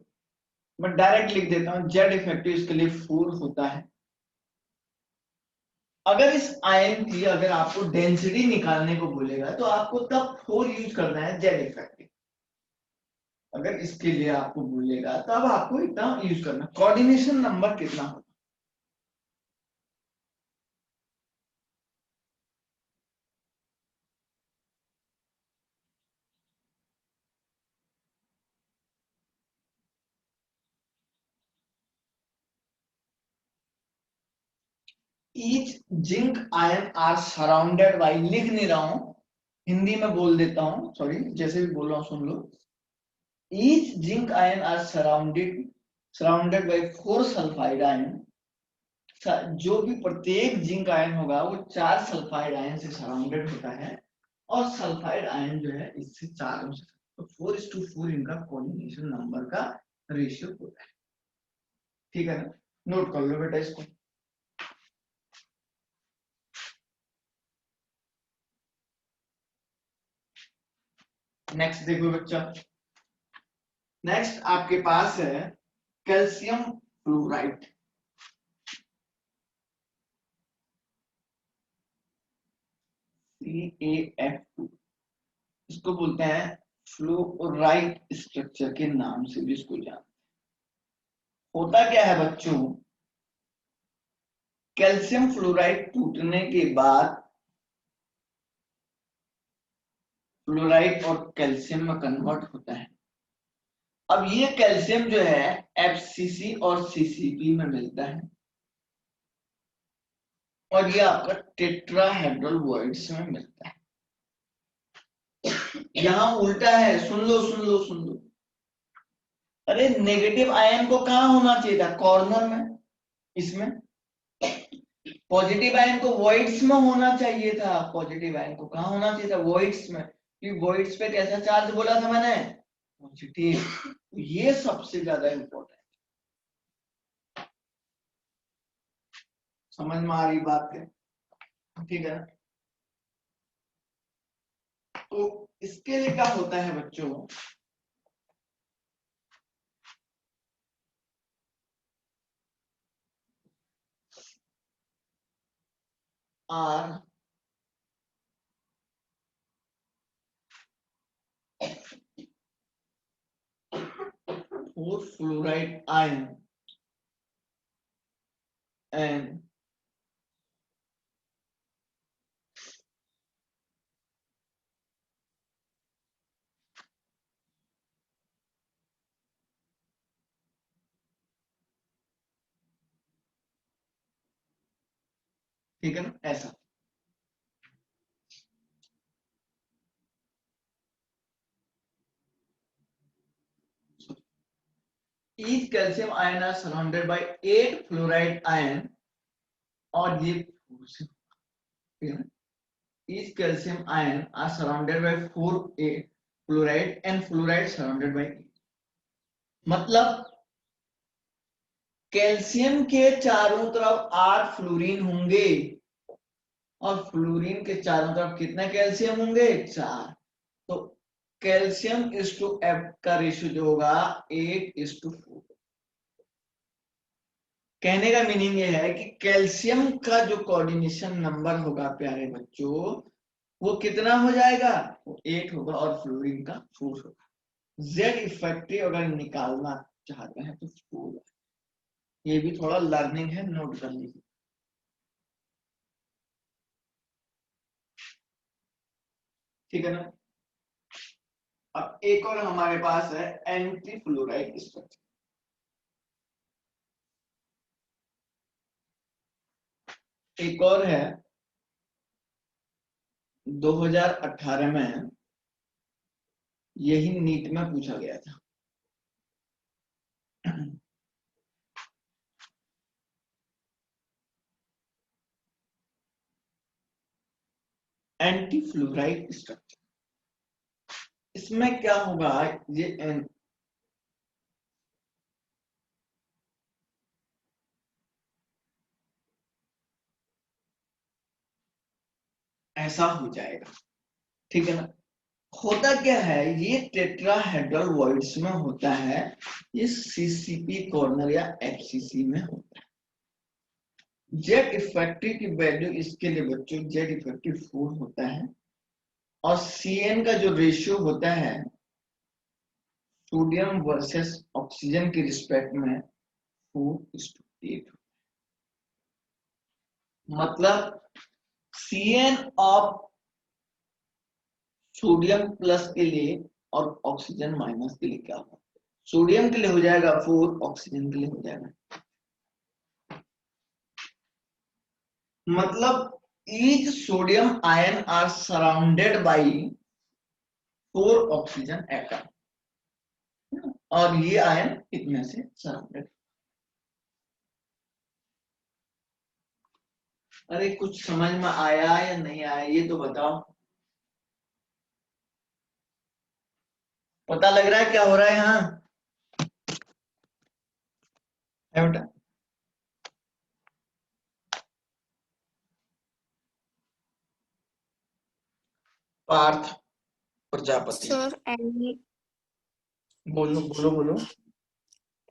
मैं डायरेक्ट लिख देता हूं, जेड इफेक्टिव इसके लिए 4 होता है। अगर इस आयन की अगर आपको डेंसिटी निकालने को बोलेगा तो आपको तब 4 यूज करना है, जेड इफेक्टिव। अगर इसके लिए आपको बोलेगा तब आपको इतना यूज करना। कोऑर्डिनेशन नंबर कितना होगा? Each zinc ion are surrounded by, लिख नहीं रहा हूं, हिंदी में बोल देता हूं, सॉरी, जैसे भी बोल रहा हूं सुन लो। Each zinc ion are surrounded by 4 sulphide ion. जो भी प्रत्येक जिंक आयन होगा वो 4 सल्फाइड आयन से सराउंडेड होता है, और सल्फाइड आयन जो है इससे 4 से, तो 4:4 इनका कोऑर्डिनेशन नंबर का रेशियो होता है। ठीक है ना? नोट कर लो बेटा इसको। नेक्स्ट देखो बच्चा, नेक्स्ट आपके पास है कैल्शियम फ्लोराइड। CaF2, इसको बोलते हैं फ्लोराइड स्ट्रक्चर के नाम से भी इसको जानते हैं। होता क्या है बच्चों, कैल्शियम फ्लोराइड टूटने के बाद फ्लोराइड और कैल्शियम में कन्वर्ट होता है। अब ये कैल्शियम जो है FCC और CCP में मिलता है, और ये आपका टेट्राहेड्रल वॉइड्स में मिलता है। यहां उल्टा है, सुन लो सुन लो सुन लो। अरे नेगेटिव आयन को कहां होना चाहिए था? कॉर्नर में। इसमें पॉजिटिव आयन को वॉइड्स में होना चाहिए था। पॉजिटिव आयन को कहां होना चाहिए था? वॉइड्स में। कि वॉइड्स पे कैसा चार्ज बोला था मैंने? पॉजिटिव। ये सबसे ज्यादा इंपॉर्टेंट। समझ में आ रही बात है? ठीक है। तो इसके लिए क्या होता है बच्चों, R 4 fluoride ion and ठीक है ना? ऐसा each calcium ion are surrounded by 8 fluoride ion, और ये each calcium ion are surrounded by 4 fluoride and fluoride surrounded by 8। मतलब कैल्शियम के चारों तरफ 8 फ्लोरीन होंगे, और फ्लोरीन के चारों तरफ कितने कैल्शियम होंगे? 4। तो कैल्शियम इज टू F का रेशियो जो होगा 8:4। कहने का मीनिंग ये है कि कैल्शियम का जो कोऑर्डिनेशन नंबर होगा प्यारे बच्चों, वो कितना हो जाएगा, वो 8 होगा और फ्लोरीन का 4 होगा। जेड इफेक्टिव अगर निकालना चाहते हैं तो 4। ये भी थोड़ा लर्निंग है, नोट कर लीजिए। ठीक है ना। अब एक और हमारे पास है एंटी फ्लोराइड स्ट्रक्चर। एक और है 2018 में यही नीट में पूछा गया था। एंटी फ्लोराइड स्ट्रक्चर, इसमें क्या होगा, ये ऐसा हो जाएगा। ठीक है ना। होता क्या है, ये टेट्राहेड्रल वॉइड्स में होता है, ये सीसीपी कॉर्नर या एफसीसी में होता है। जेड इफेक्टिव की वैल्यू इसके लिए बच्चों जेड इफेक्टिव 4 होता है और सीएन का जो रेशियो होता है सोडियम वर्सेस ऑक्सीजन के रिस्पेक्ट में 4:8। मतलब सीएन ऑफ सोडियम प्लस के लिए और ऑक्सीजन माइनस के लिए क्या होगा, सोडियम के लिए हो जाएगा 4, ऑक्सीजन के लिए हो जाएगा। मतलब each sodium ion are surrounded by 4 oxygen atom और ये आयन इतने से सराउंडेड। अरे कुछ समझ में आया या नहीं आया ये तो बताओ। पता लग रहा है क्या हो रहा है यहाँ, है बेटा? पार्थ प्रजापति, सर बोलो बोलो बोलो।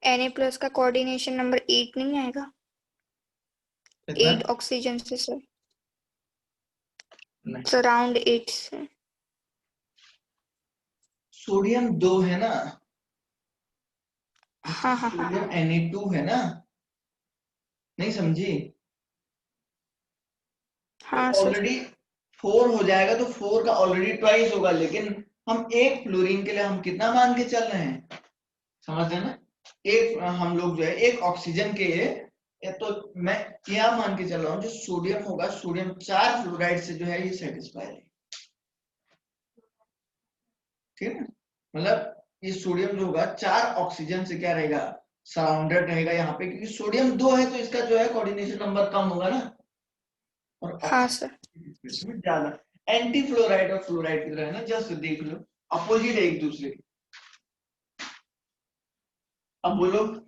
Na+ का कोऑर्डिनेशन नंबर 8 नहीं आएगा? कितना? 8 ऑक्सीजन से सर, नहीं, सराउंड 8 से। सोडियम 2 है ना, हाँ हाँ हाँ सोडियम Na2 है ना, नहीं समझी? हाँ तो सर। ऑलरेडी 4 हो जाएगा तो 4 का ऑलरेडी ट्वाइस होगा, लेकिन हम एक फ्लोरीन के लिए हम कितना मान के चल रहे हैं, समझ रहे ना? एक हम लोग जो है एक ऑक्सीजन के तो मैं क्या मान के चल रहा हूँ, जो सोडियम होगा सोडियम 4 फ्लोराइड से जो है ये सेटिस्फाई है। ठीक है, मतलब ये सोडियम जो होगा 4 ऑक्सीजन से क्या रहेगा, सराउंडेड रहेगा यहाँ पे, क्योंकि सोडियम 2 है तो इसका जो है कोऑर्डिनेशन नंबर कम होगा ना, और हाँ सर। में ज्यादा। एंटी फ्लोराइड और फ्लोराइड की तरह है ना, जस्ट देख लो अपोजिट है एक दूसरे के। अब बोलो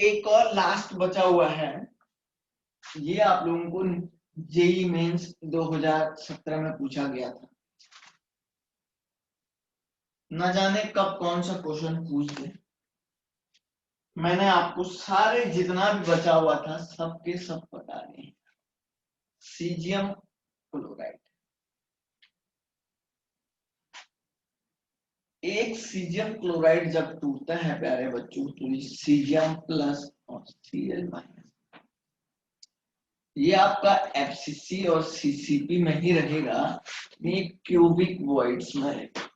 एक और लास्ट बचा हुआ है, ये आप लोगों को जेई मेंस 2017 में पूछा गया था, न जाने कब कौन सा क्वेश्चन पूछ दे। मैंने आपको सारे जितना भी बचा हुआ था सबके सब बता दिए। सीजियम क्लोराइड, एक सीजियम क्लोराइड जब टूटता है प्यारे बच्चों तो सीजियम प्लस और Cl माइनस, ये आपका एफसीसी और सीसीपी में ही रहेगा, ये क्यूबिक वॉइड्स में रहेगा।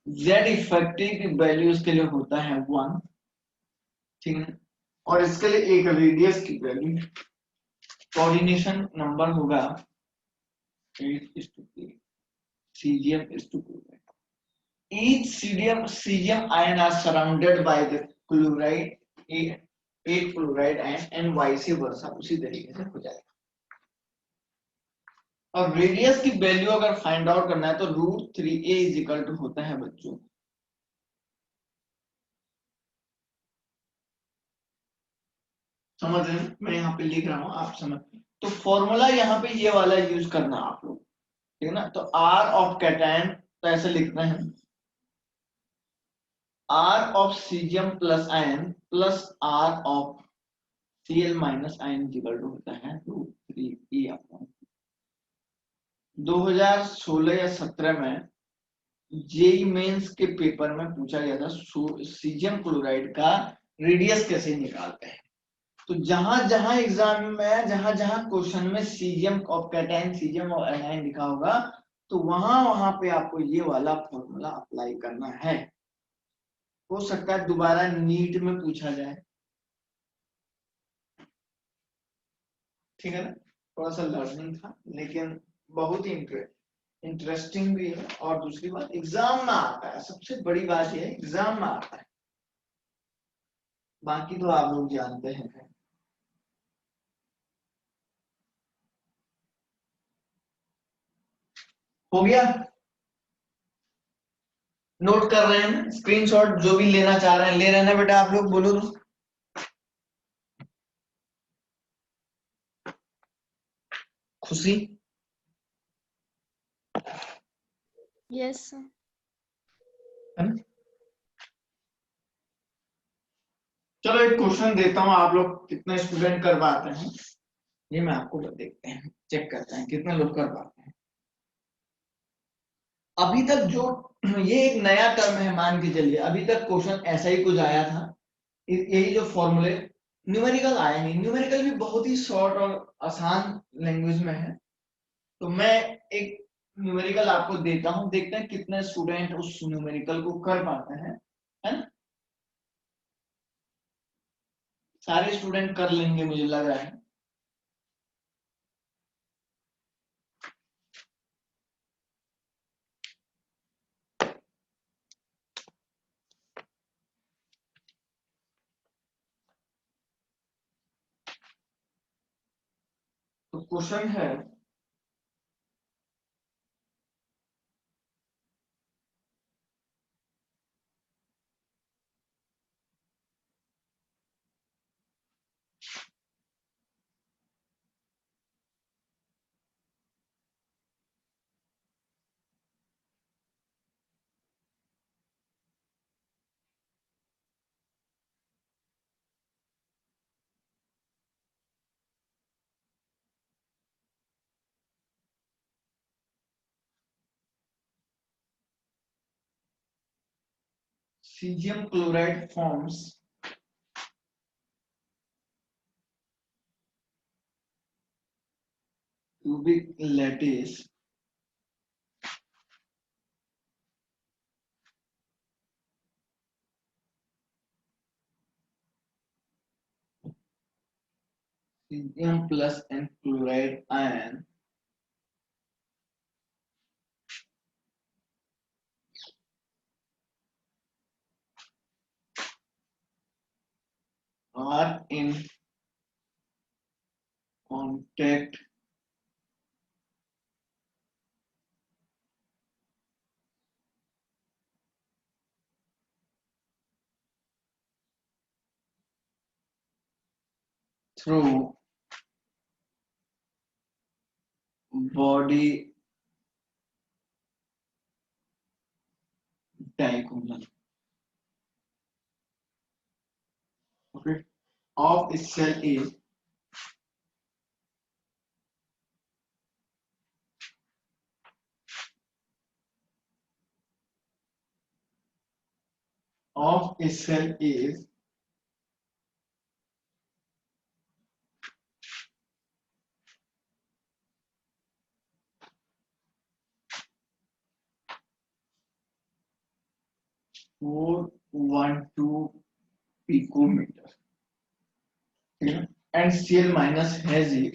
जेड इफेक्टिव की वैल्यू इसके लिए होता है 1, ठीक है, और इसके लिए एक रेडियस की वैल्यू, कोऑर्डिनेशन नंबर होगा 8:8, Cgm:2. Each cesium ion are surrounded by the chloride, 8 chloride ion and vice versa, उसी तरीके से हो जाएगा। और रेडियस की वैल्यू अगर फाइंड आउट करना है तो √3a होता है बच्चों, समझ रहे हैं? मैं यहाँ पे लिख रहा हूँ आप समझ, तो फॉर्मूला यहाँ पे ये वाला यूज करना आप लोग, ठीक है ना। तो R ऑफ कैटायन तो ऐसे लिखते हैं R of cesium plus ion plus R of Cl minus ion equal to होता है 2,3 अपॉन 2016 या 17 में जेई मेंस के पेपर में पूछा गया था सीजियम क्लोराइड का रेडियस कैसे निकालते हैं। तो जहां जहां एग्जाम में जहां जहां क्वेश्चन में सीजियम ऑफ कैटायन सीजियम और एनायन लिखा होगा तो वहां वहां पे आपको ये वाला फॉर्मूला अप्लाई करना है। हो सकता है दोबारा नीट में पूछा जाए, ठीक है ना। थोड़ा सा लर्निंग था लेकिन बहुत ही इंटरेस्टिंग भी है, और दूसरी बात एग्जाम में आता है। सबसे बड़ी बात यह है एग्जाम में आता है, बाकी तो आप लोग जानते हैं। हो गया, नोट कर रहे हैं ना, स्क्रीनशॉट जो भी लेना चाह रहे हैं ले रहे हैं बेटा, आप लोग बोलो तो। खुशी, यस सर। है ना। चलो एक क्वेश्चन देता हूं, आप लोग कितने स्टूडेंट कर पाते हैं ये मैं आपको देखते हैं, चेक करते हैं कितने लोग कर पाते हैं। अभी तक जो ये एक नया टर्म है मान के चलिए, अभी तक क्वेश्चन ऐसा ही कुछ आया था, यही जो फॉर्मूले, न्यूमेरिकल आया नहीं। न्यूमेरिकल भी बहुत ही शॉर्ट और आसान लैंग्वेज में है, तो मैं एक न्यूमेरिकल आपको देता हूं, देखते हैं कितने स्टूडेंट उस न्यूमेरिकल को कर पाते हैं, है ना। सारे स्टूडेंट कर लेंगे मुझे लग रहा है। तो क्वेश्चन है cesium chloride forms cubic lattice cesium plus and chloride ion are in contact through body diagonal, okay, of cell is of a cell is four 412 picometer, okay? And Cl minus has a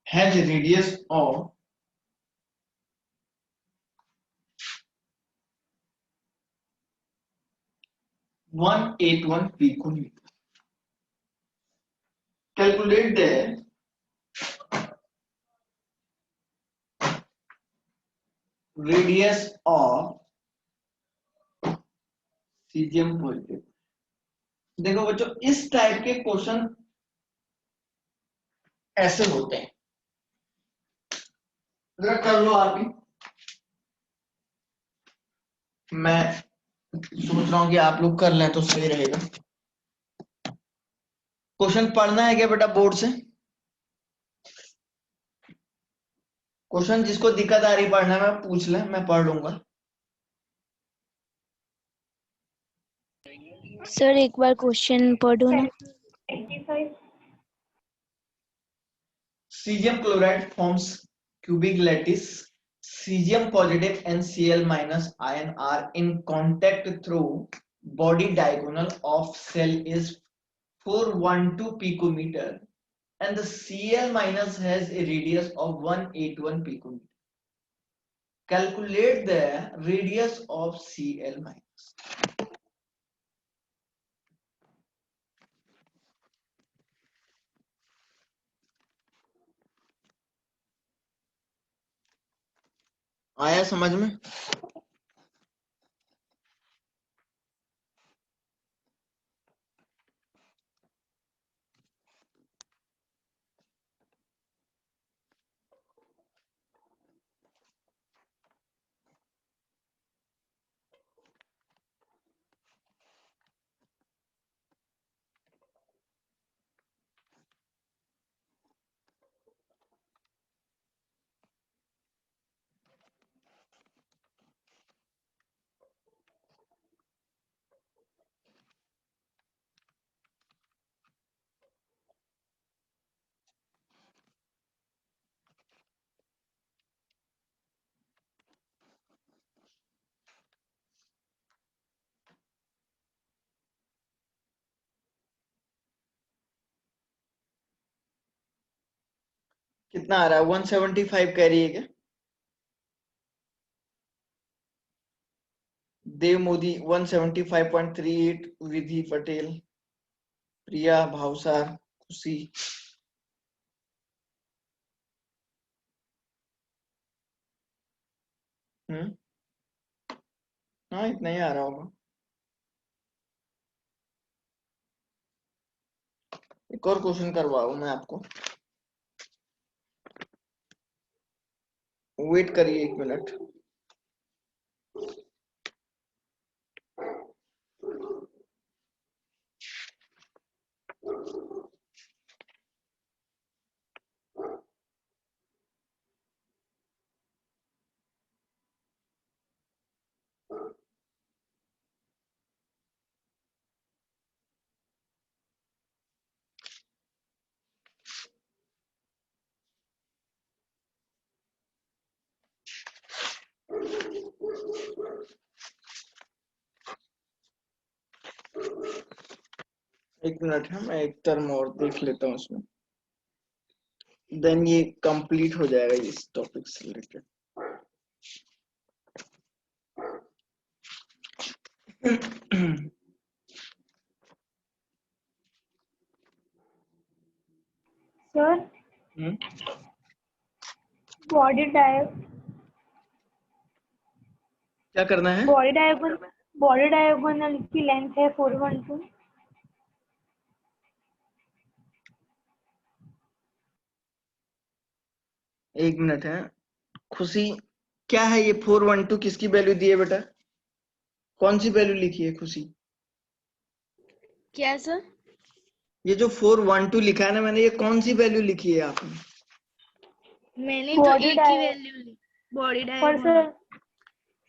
radius of 181 picometer. Calculate the radius of caesium positive. देखो बच्चों, इस type के question ऐसे होते हैं, जरा कर लो आप भी। मैं सोच रहा हूं कि आप लोग कर लें तो सही रहेगा। क्वेश्चन पढ़ना है क्या बेटा बोर्ड से? क्वेश्चन जिसको दिक्कत आ रही पढ़ना में पूछ ले, मैं पढ़ लूंगा। सर एक बार क्वेश्चन पढ़ो ना। Cesium chloride forms cubic lattice. Cesium positive and Cl minus ion are in contact through body diagonal of cell is 412 picometer and the Cl minus has a radius of 181 picometer. Calculate the radius of Cl minus. आया समझ में? कितना आ रहा है? 175 कह रही है क्या? देव मोदी 175.38, विधि पटेल, प्रिया, भावसार, खुशी। हाँ इतना ही आ रहा होगा। एक और क्वेश्चन करवाऊं मैं आपको, वेट करिए 1 मिनट। एक मिनट है, मैं एक टर्म और देख लेता हूँ उसमें, देन ये कंप्लीट हो जाएगा इस टॉपिक से रिलेटेड। सर बॉडी क्या करना है? बॉडी डायगोनल की लेंथ है 412। एक मिनट है, खुशी क्या है ये 412? किसकी वैल्यू दी है बेटा? कौन सी वैल्यू लिखी है खुशी? क्या सर? ये जो 412 लिखा है ना मैंने, ये कौन सी वैल्यू लिखी है आपने? मैंने तो एक ही वैल्यू ली, बॉडी पर डायगोनल।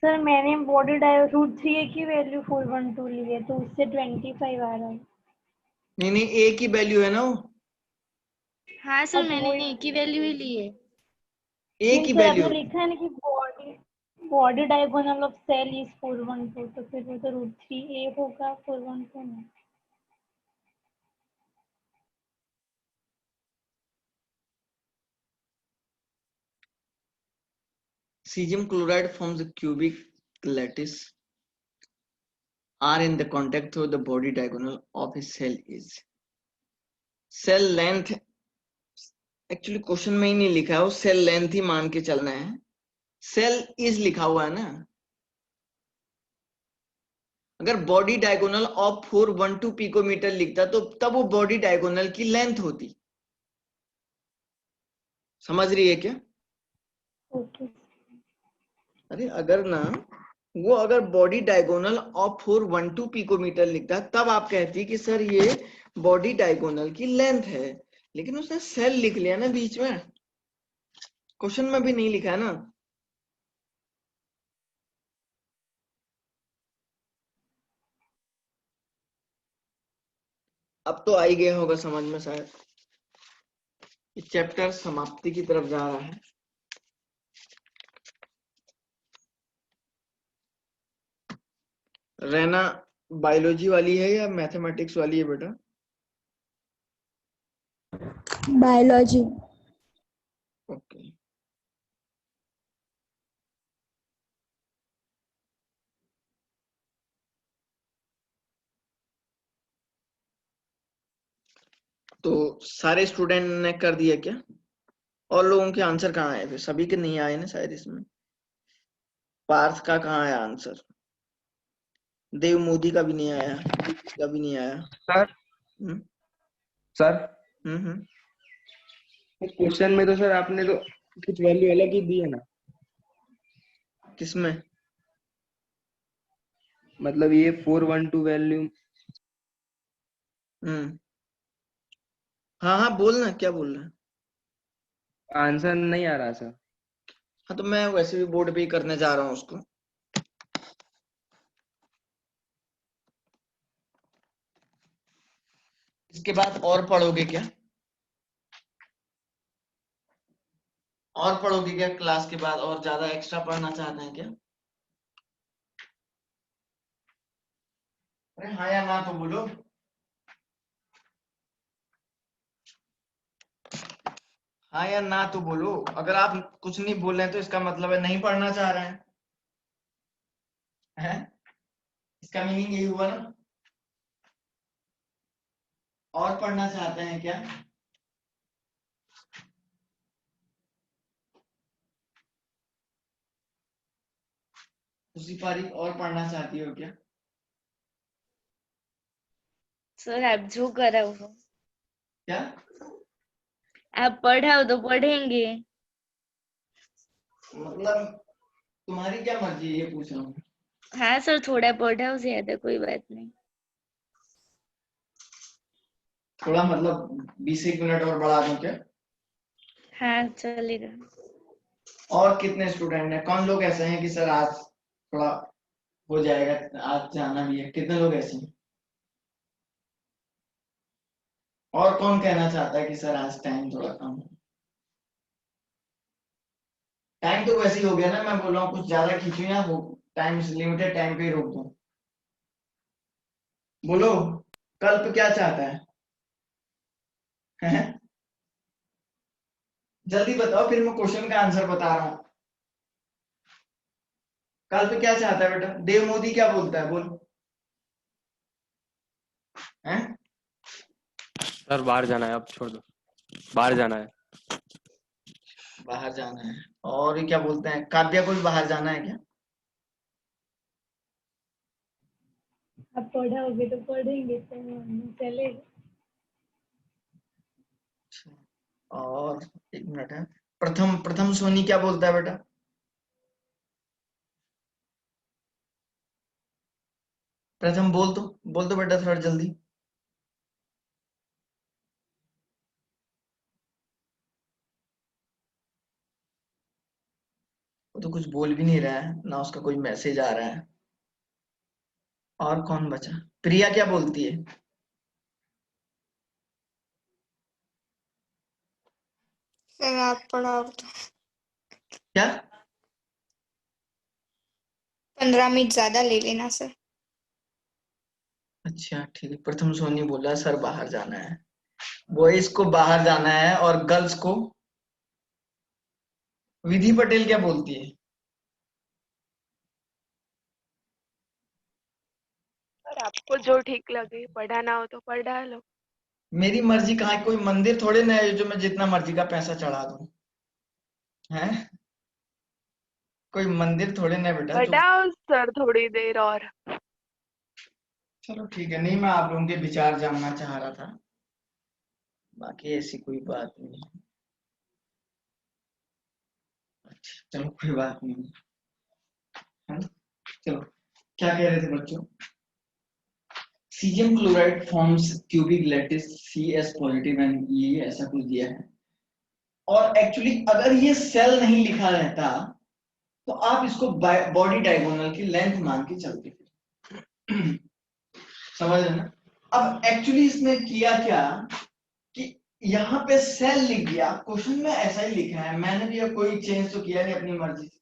सर मैंने बॉडी √3 की वैल्यू 412 ली है, तो उससे 25 आ रहा है। नहीं ए की वैल्यू है ना वो। हाँ सर, मैंने एक ही वैल्यू ही ली है। ए की सर वैल्यू आपने लिखा है ना कि body diagonal of cell is 412, तो फिर वो तो √3a होगा, 412 नहीं। Cesium chloride forms a cubic lattice are in the contact through the body diagonal of a cell is cell length। Actually question में ही नहीं लिखा है, वो सेल लेंथ ही मान के चलना है। सेल इज लिखा हुआ है ना, अगर बॉडी डायगोनल ऑफ 412 पिकोमीटर लिखता तो तब वो बॉडी डायगोनल की लेंथ होती। समझ रही है क्या? ओके अरे अगर ना वो अगर बॉडी डायगोनल ऑफ 412 पिकोमीटर लिखता तब आप कहती कि सर ये बॉडी डायगोनल की लेंथ है, लेकिन उसने सेल लिख लिया ना बीच में, क्वेश्चन में भी नहीं लिखा है ना। अब तो आ ही गया होगा समझ में शायद। चैप्टर समाप्ति की तरफ जा रहा है। रहना बायोलॉजी वाली है या मैथमेटिक्स वाली है बेटा? बायोलॉजी। ओके। तो सारे स्टूडेंट ने कर दिया क्या? और लोगों के आंसर कहाँ आए? फिर सभी के नहीं आए ना शायद इसमें। पार्थ का कहाँ आया आंसर? देव मोदी का भी नहीं आया, का भी नहीं आया। सर हम्म सर हम्म क्वेश्चन में तो सर आपने तो कुछ वैल्यू अलग ही दी है ना, किसमें? मतलब ये 412 वैल्यू। हाँ हाँ बोलना, क्या बोल रहा है? आंसर नहीं आ रहा सर। हाँ तो मैं वैसे भी बोर्ड पे ही करने जा रहा हूँ उसको। इसके बाद और पढ़ोगे क्या? और पढ़ोगे क्या क्लास के बाद? और ज्यादा एक्स्ट्रा पढ़ना चाहते हैं क्या? अरे हाँ या ना तो बोलो। हाँ या ना तो बोलो। अगर आप कुछ नहीं बोल रहे हैं तो इसका मतलब है नहीं पढ़ना चाह रहे हैं। इसका मीनिंग यही हुआ ना। और पढ़ना चाहते हैं क्या? उसी पारी और पढ़ना चाहती हो क्या? सर आप जो कराओ वो। क्या? आप पढ़ाओ तो पढ़ेंगे। मतलब तुम्हारी क्या मर्जी है ये पूछ रहा हूँ। हाँ सर थोड़ा पढ़ाओ, ज्यादा कोई बात नहीं। थोड़ा मतलब 20 मिनट और बढ़ा दूं क्या? हाँ चलेगा। और कितने स्टूडेंट हैं? कौन लोग ऐसे हैं कि सर आज थोड़ा हो जाएगा, आज जाना भी है? कितने लोग ऐसे हैं? और कौन कहना चाहता है कि सर आज टाइम थोड़ा कम है? टाइम तो वैसे ही हो गया ना, मैं बोल रहा हूँ कुछ ज्यादा खींचू या वो टाइम लिमिटेड टाइम पे ही रोक दूं? बोलो कल्प क्या चाहता है? हैं? जल्दी बताओ, फिर मैं क्वेश्चन का आंसर बता रहा हूँ। कल्प क्या चाहता है बेटा? देव मोदी क्या बोलता है? बोल। हैं? सर बाहर जाना है, अब छोड़ दो, बाहर जाना है। बाहर जाना है। और ये क्या बोलते हैं? काव्या को भी बाहर जाना है क्या? आप पढ़ाओगे तो पढ़ेंगे तो चलेगा। और एक मिनट है। प्रथम प्रथम सोनी क्या बोलता है बेटा? प्रथम बोल दो बेटा थोड़ा जल्दी। वो तो कुछ बोल भी नहीं रहा है ना, उसका कोई मैसेज आ रहा है। और कौन बचा? प्रिया क्या बोलती है? सर आप पढ़ाओ तो। क्या? 15 मिनट ज्यादा ले लेना सर। अच्छा ठीक है। प्रथम सोनी बोला सर बाहर जाना है। बॉयज को बाहर जाना है और गर्ल्स को? विधि पटेल क्या बोलती है? और आपको जो ठीक लगे, पढ़ाना हो तो पढ़ा लो। मेरी मर्जी कहाँ है? कोई मंदिर थोड़े ना है जो मैं जितना मर्जी का पैसा चढ़ा दूं। है कोई मंदिर थोड़े ना है बेटा जो। पढ़ाओ सर थोड़ी देर और। चलो ठीक है, नहीं मैं आप लोगों के विचार जानना चाह रहा था, बाकी ऐसी कोई बात नहीं है। अच्छा चलो कोई बात नहीं है ना। चलो क्या कह रहे थे बच्चों? Caesium chloride forms cubic lattice CS positive and ये ऐसा कुछ दिया है। और एक्चुअली अगर ये सेल नहीं लिखा रहता तो आप इसको बॉडी डायगोनल की लेंथ मान के चलते थे। समझ रहे ना? अब एक्चुअली इसने किया क्या कि यहाँ पे सेल लिख दिया, क्वेश्चन में ऐसा ही लिखा है, मैंने भी अब कोई चेंज तो किया नहीं अपनी मर्जी से।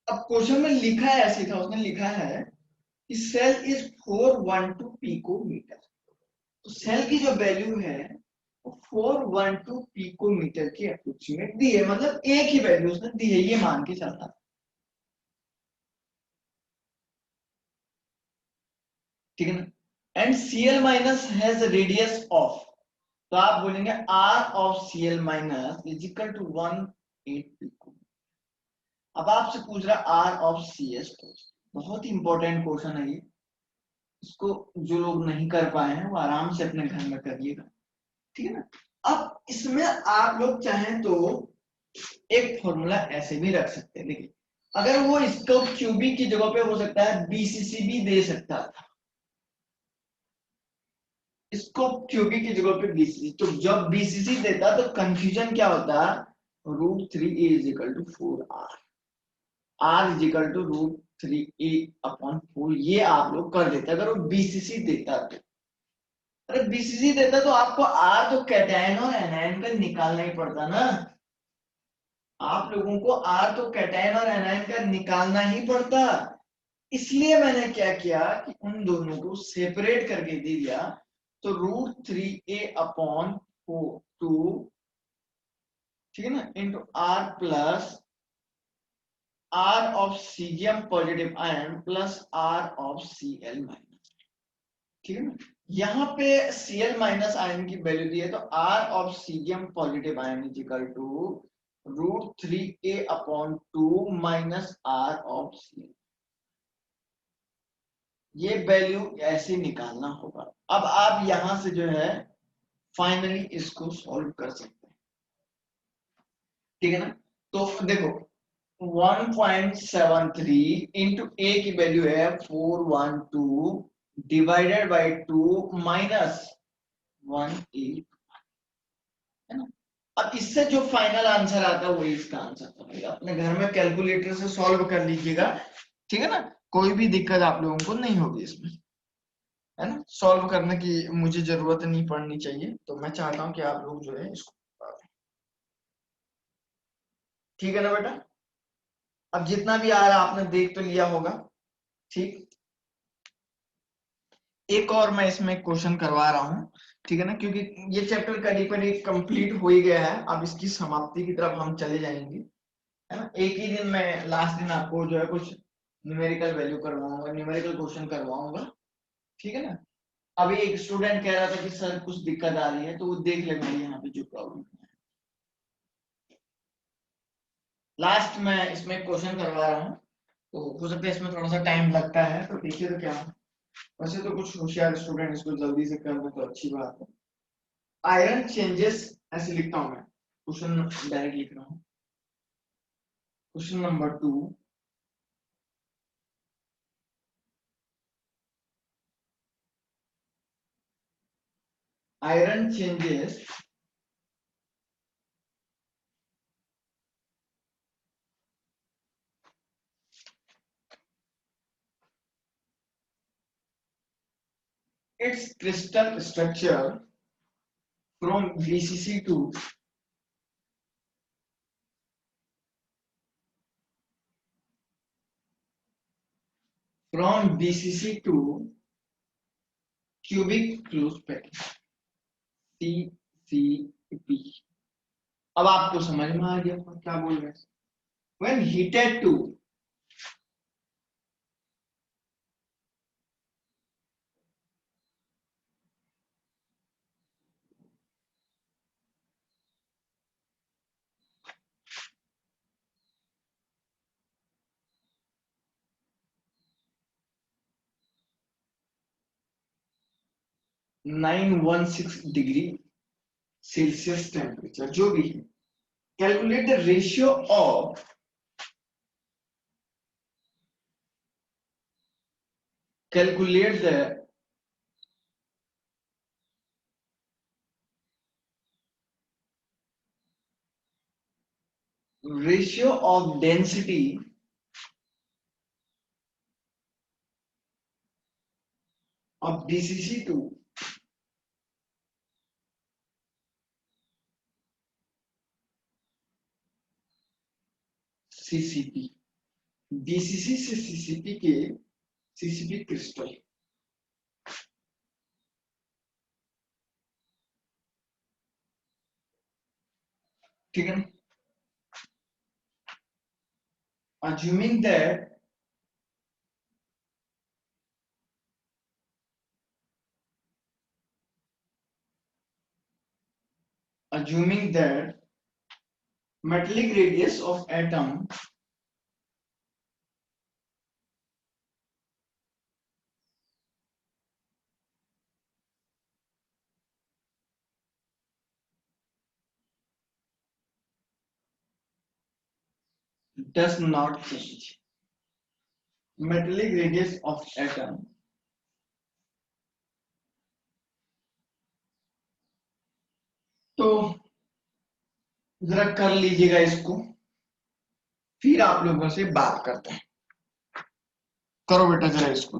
अब क्वेश्चन में लिखा है ऐसे था, उसने लिखा है कि सेल इज 412 पिकोमीटर। तो सेल की जो वैल्यू है वो 412 पिकोमीटर की अप्रोक्सीमेट दी है, मतलब एक ही वैल्यू उसने दी है, ये मान के चलना। ठीक है ना? And Cl minus has radius of, तो आप बोलेंगे R of Cl minus is equal to 18 pico. अब आपसे पूछ रहा R ऑफ CS, बहुत ही इंपॉर्टेंट क्वेश्चन है ये, इसको जो लोग नहीं कर पाए हैं वो आराम से अपने घर में करिएगा। ठीक है ना? अब इसमें आप लोग चाहें तो एक फॉर्मूला ऐसे भी रख सकते हैं। देखिए अगर वो इसको क्यूबिक की जगह पे हो सकता है BCC भी दे सकता था, इसको क्यूबिक की जगह पे BCC, तो जब BCC देता तो कंफ्यूजन क्या होता, √3a is equal to 4R, R is equal to √3a upon 4, ये आप लोग कर देते अगर वो BCC देता तो। अरे BCC देता तो आपको R तो कैटायन और एनायन का निकालना ही पड़ता ना, आप लोगों को R तो कैटायन और एनायन का निकालना ही पड़ता। इसलिए मैंने क्या किया कि उन दोनों को सेपरेट करके दे दिया, तो √3a अपॉन 2, ठीक है ना, into R plus R of caesium positive ion plus R of Cl minus. ठीक है ना? यहाँ पे Cl माइनस आयन की वैल्यू दी है, तो R of caesium positive ion is equal to √3a upon 2 minus R of Cl। ये वैल्यू ऐसे निकालना होगा। अब आप यहां से जो है फाइनली इसको सॉल्व कर सकते हैं। ठीक है ना? तो देखो 1.73 इंटू a की वैल्यू है 412 डिवाइडेड बाय 2 माइनस 181, है ना? अब इससे जो फाइनल आंसर आता है वही इसका आंसर बनेगा। अपने घर में कैलकुलेटर से सॉल्व कर लीजिएगा, ठीक है ना? कोई भी दिक्कत आप लोगों को नहीं होगी इसमें, है ना? सॉल्व करने की मुझे जरूरत नहीं पड़नी चाहिए, तो मैं चाहता हूं कि आप लोग जो है इसको, ठीक है ना बेटा? अब जितना भी आ रहा आपने देख तो लिया होगा, ठीक। एक और मैं इसमें क्वेश्चन करवा रहा हूं, ठीक है ना, क्योंकि ये चैप्टर करीब करीब कंप्लीट हो ही गया है, अब इसकी समाप्ति की तरफ हम चले जाएंगे, है ना? एक ही दिन में लास्ट दिन आपको जो है कुछ न्यूमेरिकल वैल्यू करवाऊंगा, न्यूमेरिकल क्वेश्चन करवाऊंगा, ठीक है ना? अभी एक स्टूडेंट कह रहा था कि सर कुछ दिक्कत आ रही है, तो वो देख लेंगे यहाँ पे जो प्रॉब्लम है। लास्ट में इसमें क्वेश्चन करवा रहा हूँ, तो हो सकता है इसमें थोड़ा सा टाइम लगता है, तो देखिए तो क्या, वैसे तो कुछ होशियार स्टूडेंट इसको जल्दी से कर दे तो अच्छी बात है। आयरन चेंजेस, ऐसे लिखता हूं मैं, क्वेश्चन डायरेक्ट लिख रहा हूं। Question number 2, iron changes its crystal structure from BCC to cubic closed package CCP। अब आपको समझ में आ गया क्या बोल रहे हैं? When heated to 916 degree Celsius temperature जो भी है, calculate the ratio of calculate the ratio of density of BCC to CCP, BCC से CCP के CCP क्रिस्टल, ठीक है। Assuming that metallic radius of atom does not change, metallic radius of atom तो जरा कर लीजिएगा इसको, फिर आप लोगों से बात करते हैं। करो बेटा जरा इसको।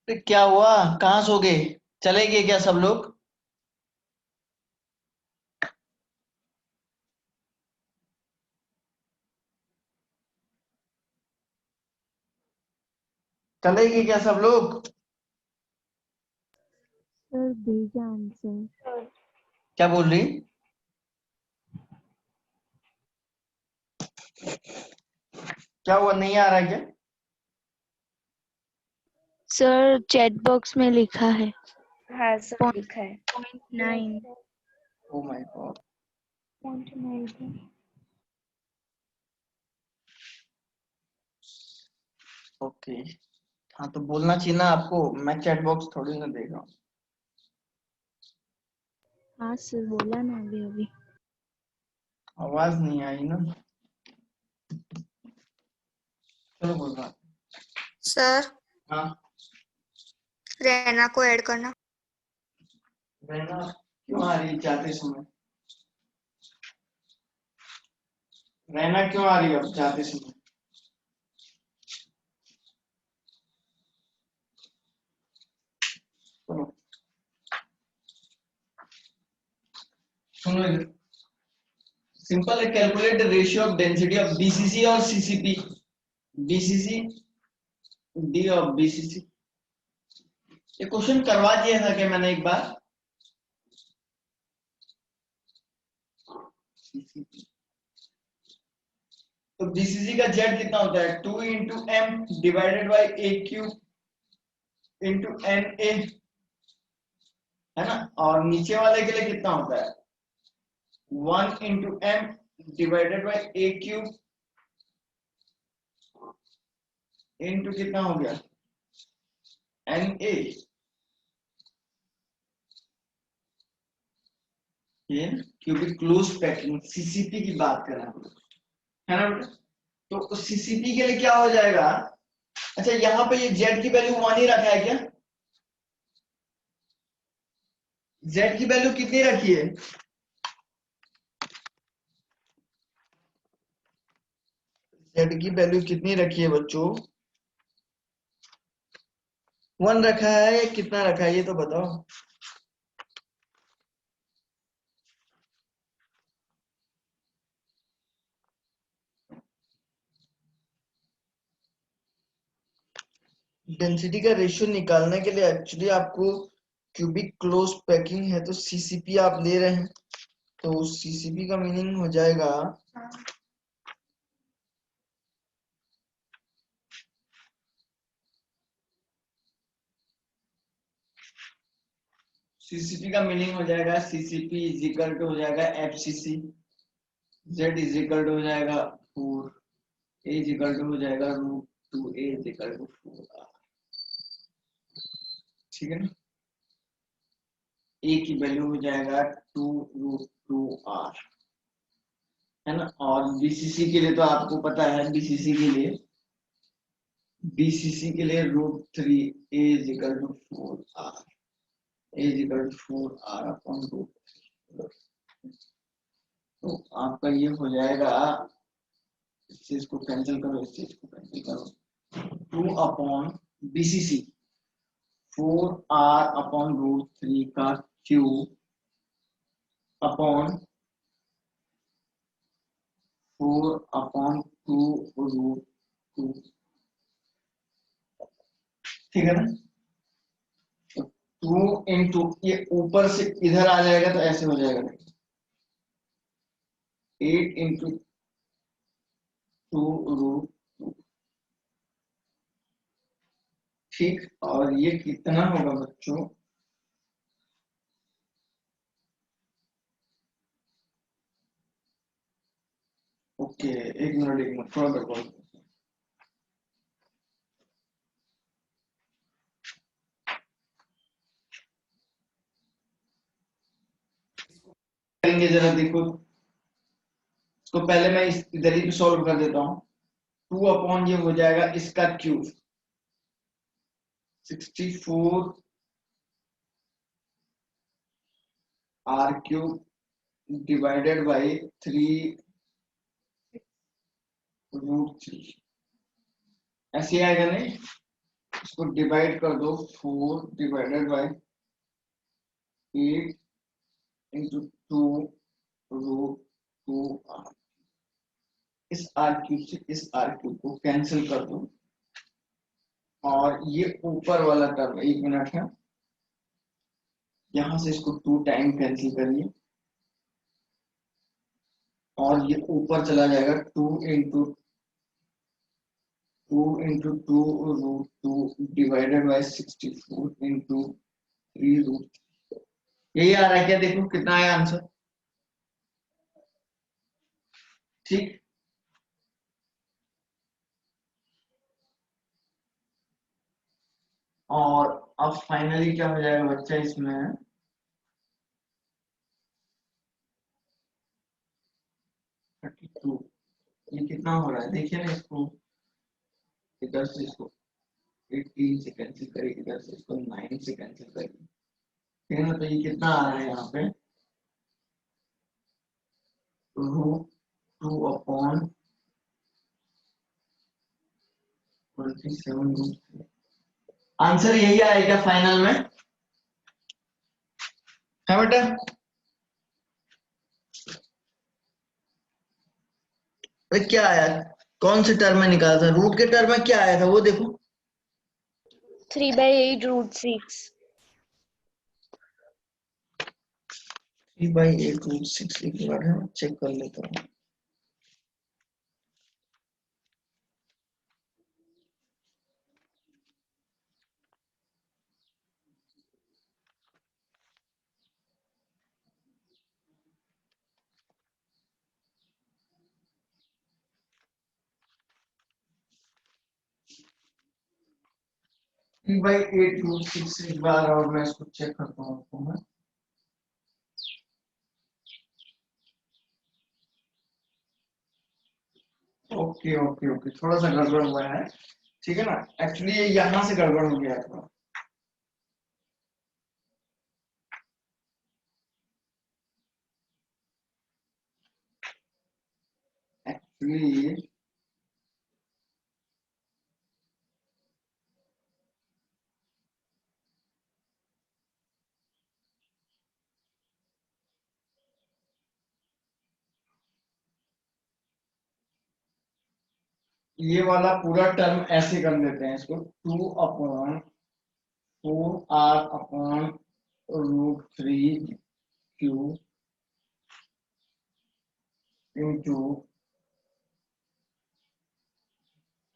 तो क्या हुआ, कहाँ सो गए, चले गए क्या सब लोग? चले गए क्या सब लोग? सर भेजा आंसर। क्या बोल रही? क्या हुआ, नहीं आ रहा है क्या? सर चैट बॉक्स में लिखा है हाँ सर लिखा है। 0.9। Oh my God. ओके, हाँ तो बोलना चाहिए ना आपको, मैं चैट बॉक्स थोड़ी ना देख रहा हूँ। हाँ सर बोला ना अभी अभी। आवाज नहीं आई ना, चलो बोल रहा। सर हाँ, रैना को ऐड करना। रहना क्यों आ रही जाते समय? रहना क्यों आ रही है अब जाते समय? सुनो सुनो इधर, सिंपल है, calculate the ratio of density of BCC और CCP. BCC D of BCC, ये क्वेश्चन करवा दिया था क्या मैंने एक बार? तो बीसीसी का जेड कितना होता है? 2 into m divided by a cube into n a, है ना? और नीचे वाले के लिए कितना होता है? 1 into m divided by a cube into कितना हो गया? N a. ये क्यूबिक क्लोज पैकिंग सीसीपी की बात कर रहा हूं, है ना बेटा? तो सीसीपी के लिए क्या हो जाएगा? अच्छा, यहाँ पे ये जेड की वैल्यू 1 ही रखा है क्या? जेड की वैल्यू कितनी रखी है? जेड की वैल्यू कितनी रखी है बच्चों? 1 रखा है या कितना रखा है, ये तो बताओ। डेंसिटी का रेशियो निकालने के लिए एक्चुअली आपको क्यूबिक क्लोज पैकिंग है तो सीसीपी आप ले रहे हैं, तो सीसीपी का मीनिंग हो जाएगा सीसीपी का मीनिंग हो जाएगा सीसीपी इज इक्वल टू हो जाएगा FCC, z is equal to हो जाएगा 4, ए इज इक्वल टू हो जाएगा √2, ए इज इक्वल टू 4। ठीक है ना? ए की वैल्यू हो जाएगा 2√2r, है ना? और बीसीसी के लिए तो आपको पता है, बीसीसी के लिए √3 a is equal to 4r, a is equal to 4r upon √3। तो आपका ये हो जाएगा, इस चीज को कैंसिल करो, इस चीज को कैंसिल करो, 2 अपॉन बीसीसी 4r अपॉन √3 का क्यूब अपॉन 4 अपॉन 2√2। ठीक है ना? तो 2 इंटू ये ऊपर से इधर आ जाएगा तो ऐसे हो जाएगा 8 इंटू 2√2। ठीक, और ये कितना होगा बच्चों? ओके, एक मिनट थोड़ा देखो। करेंगे जरा देखो, तो पहले मैं इधर ही सॉल्व कर देता हूँ। 2 अपॉन ये हो जाएगा इसका cube 64 r cube divided by 3√3, ऐसे आएगा नहीं? इसको डिवाइड कर दो 4 डिवाइडेड बाय 8 इंटू 2 रूट 2 इस आर क्यूब से इस आर क्यूब को कैंसिल कर दो और ये ऊपर वाला टर्म 1 मिनट है, यहां से इसको 2 टाइम कैंसिल करिए और ये ऊपर चला जाएगा 2 root 2 divided by 64 into 3 root. यही आ रहा है क्या? देखो कितना आया आंसर। ठीक, और अब फाइनली क्या हो जाएगा बच्चा इसमें, ये कितना हो रहा है देखिए ना, इसको इधर से इसको 18 से कैंसिल करिए, इधर से इसको 9 से कैंसिल करिए, ठीक है ना? तो ये कितना आ रहा है यहाँ पे, रूट 2 अपॉन 27 रूट। आंसर यही आएगा फाइनल में, है बेटा? अरे क्या आया, कौन से टर्म में निकाला था? रूट के टर्म में क्या आया था वो देखो। 3/8 √6। 3/8 √6 एक बार है चेक कर लेता हूँ। Three by eight root six एक बार और मैं इसको चेक करता हूँ आपको मैं। ओके ओके ओके, थोड़ा सा गड़बड़ हुआ है, ठीक है ना? एक्चुअली ये यहाँ से गड़बड़ हो गया था। एक्चुअली ये वाला पूरा टर्म ऐसे कर देते हैं इसको, 2/4R/√3 इंटू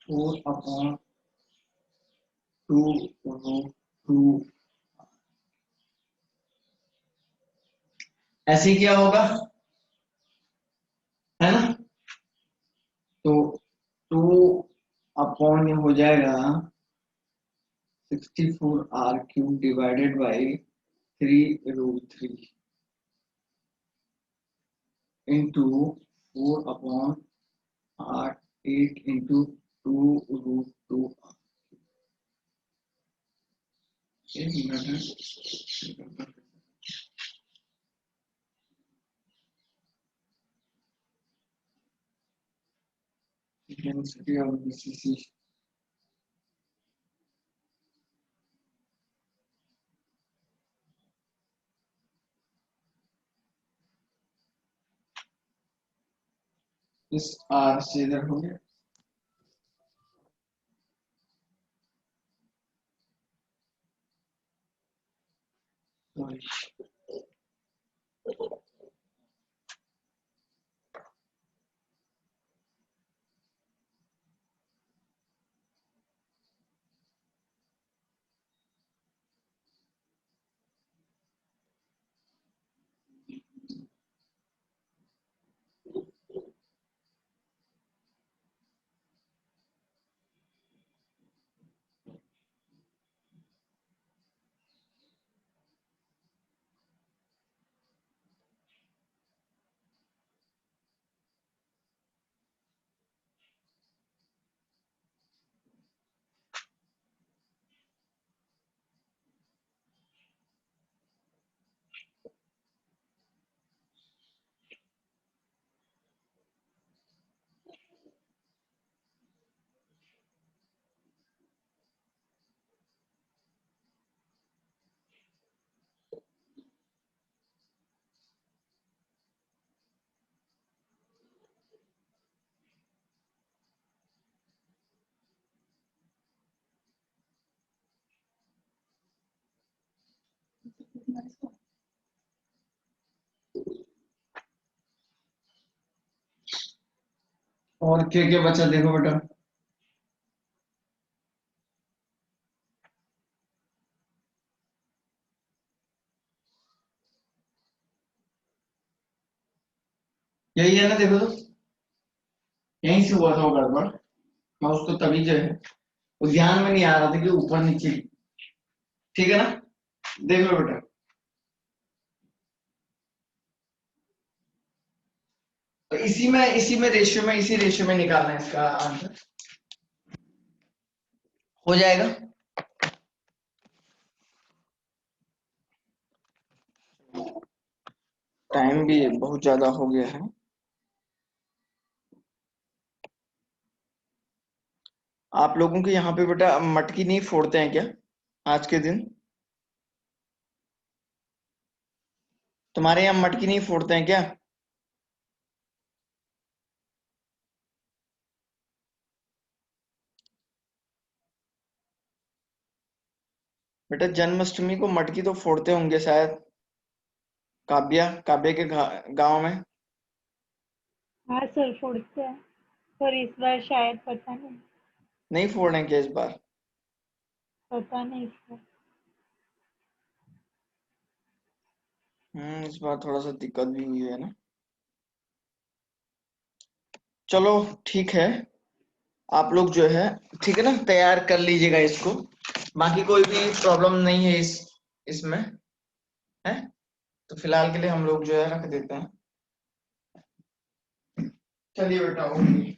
4/2√2। ऐसे क्या होगा, है ना? तो 2 हो जाएगा 64R³ divided by 3√3 into 4/8 into 2√2। एक मिनट है, डेंसिटी ऑफ बीसीसी इस आर से इधर हो गया। सॉरी, और क्या बचा देखो बेटा। यही है ना, देखो तो यहीं से हुआ था वो गड़बड़। मैं उसको तभी जो है वो ध्यान में नहीं आ रहा था कि ऊपर नीचे, ठीक है ना। देख लो बेटा, तो इसी में रेशियो में निकालना है इसका आंसर, हो जाएगा। टाइम भी बहुत ज्यादा हो गया है। आप लोगों के यहाँ पे बेटा मटकी नहीं फोड़ते हैं क्या आज के दिन? तुम्हारे यहाँ मटकी नहीं फोड़ते हैं क्या? बेटा जन्माष्टमी को मटकी तो फोड़ते होंगे शायद, काव्य के गांव में। हाँ सर फोड़ते हैं, पर इस बार शायद पता नहीं फोड़ने क्या इस बार? नहीं इस बार। इस बार थोड़ा सा दिक्कत भी हुई है ना। चलो ठीक है, आप लोग जो है ठीक है ना, तैयार कर लीजिएगा इसको। बाकी कोई भी प्रॉब्लम नहीं है इसमें है, तो फिलहाल के लिए हम लोग जो है रख देते हैं। चलिए बेटा, ओके।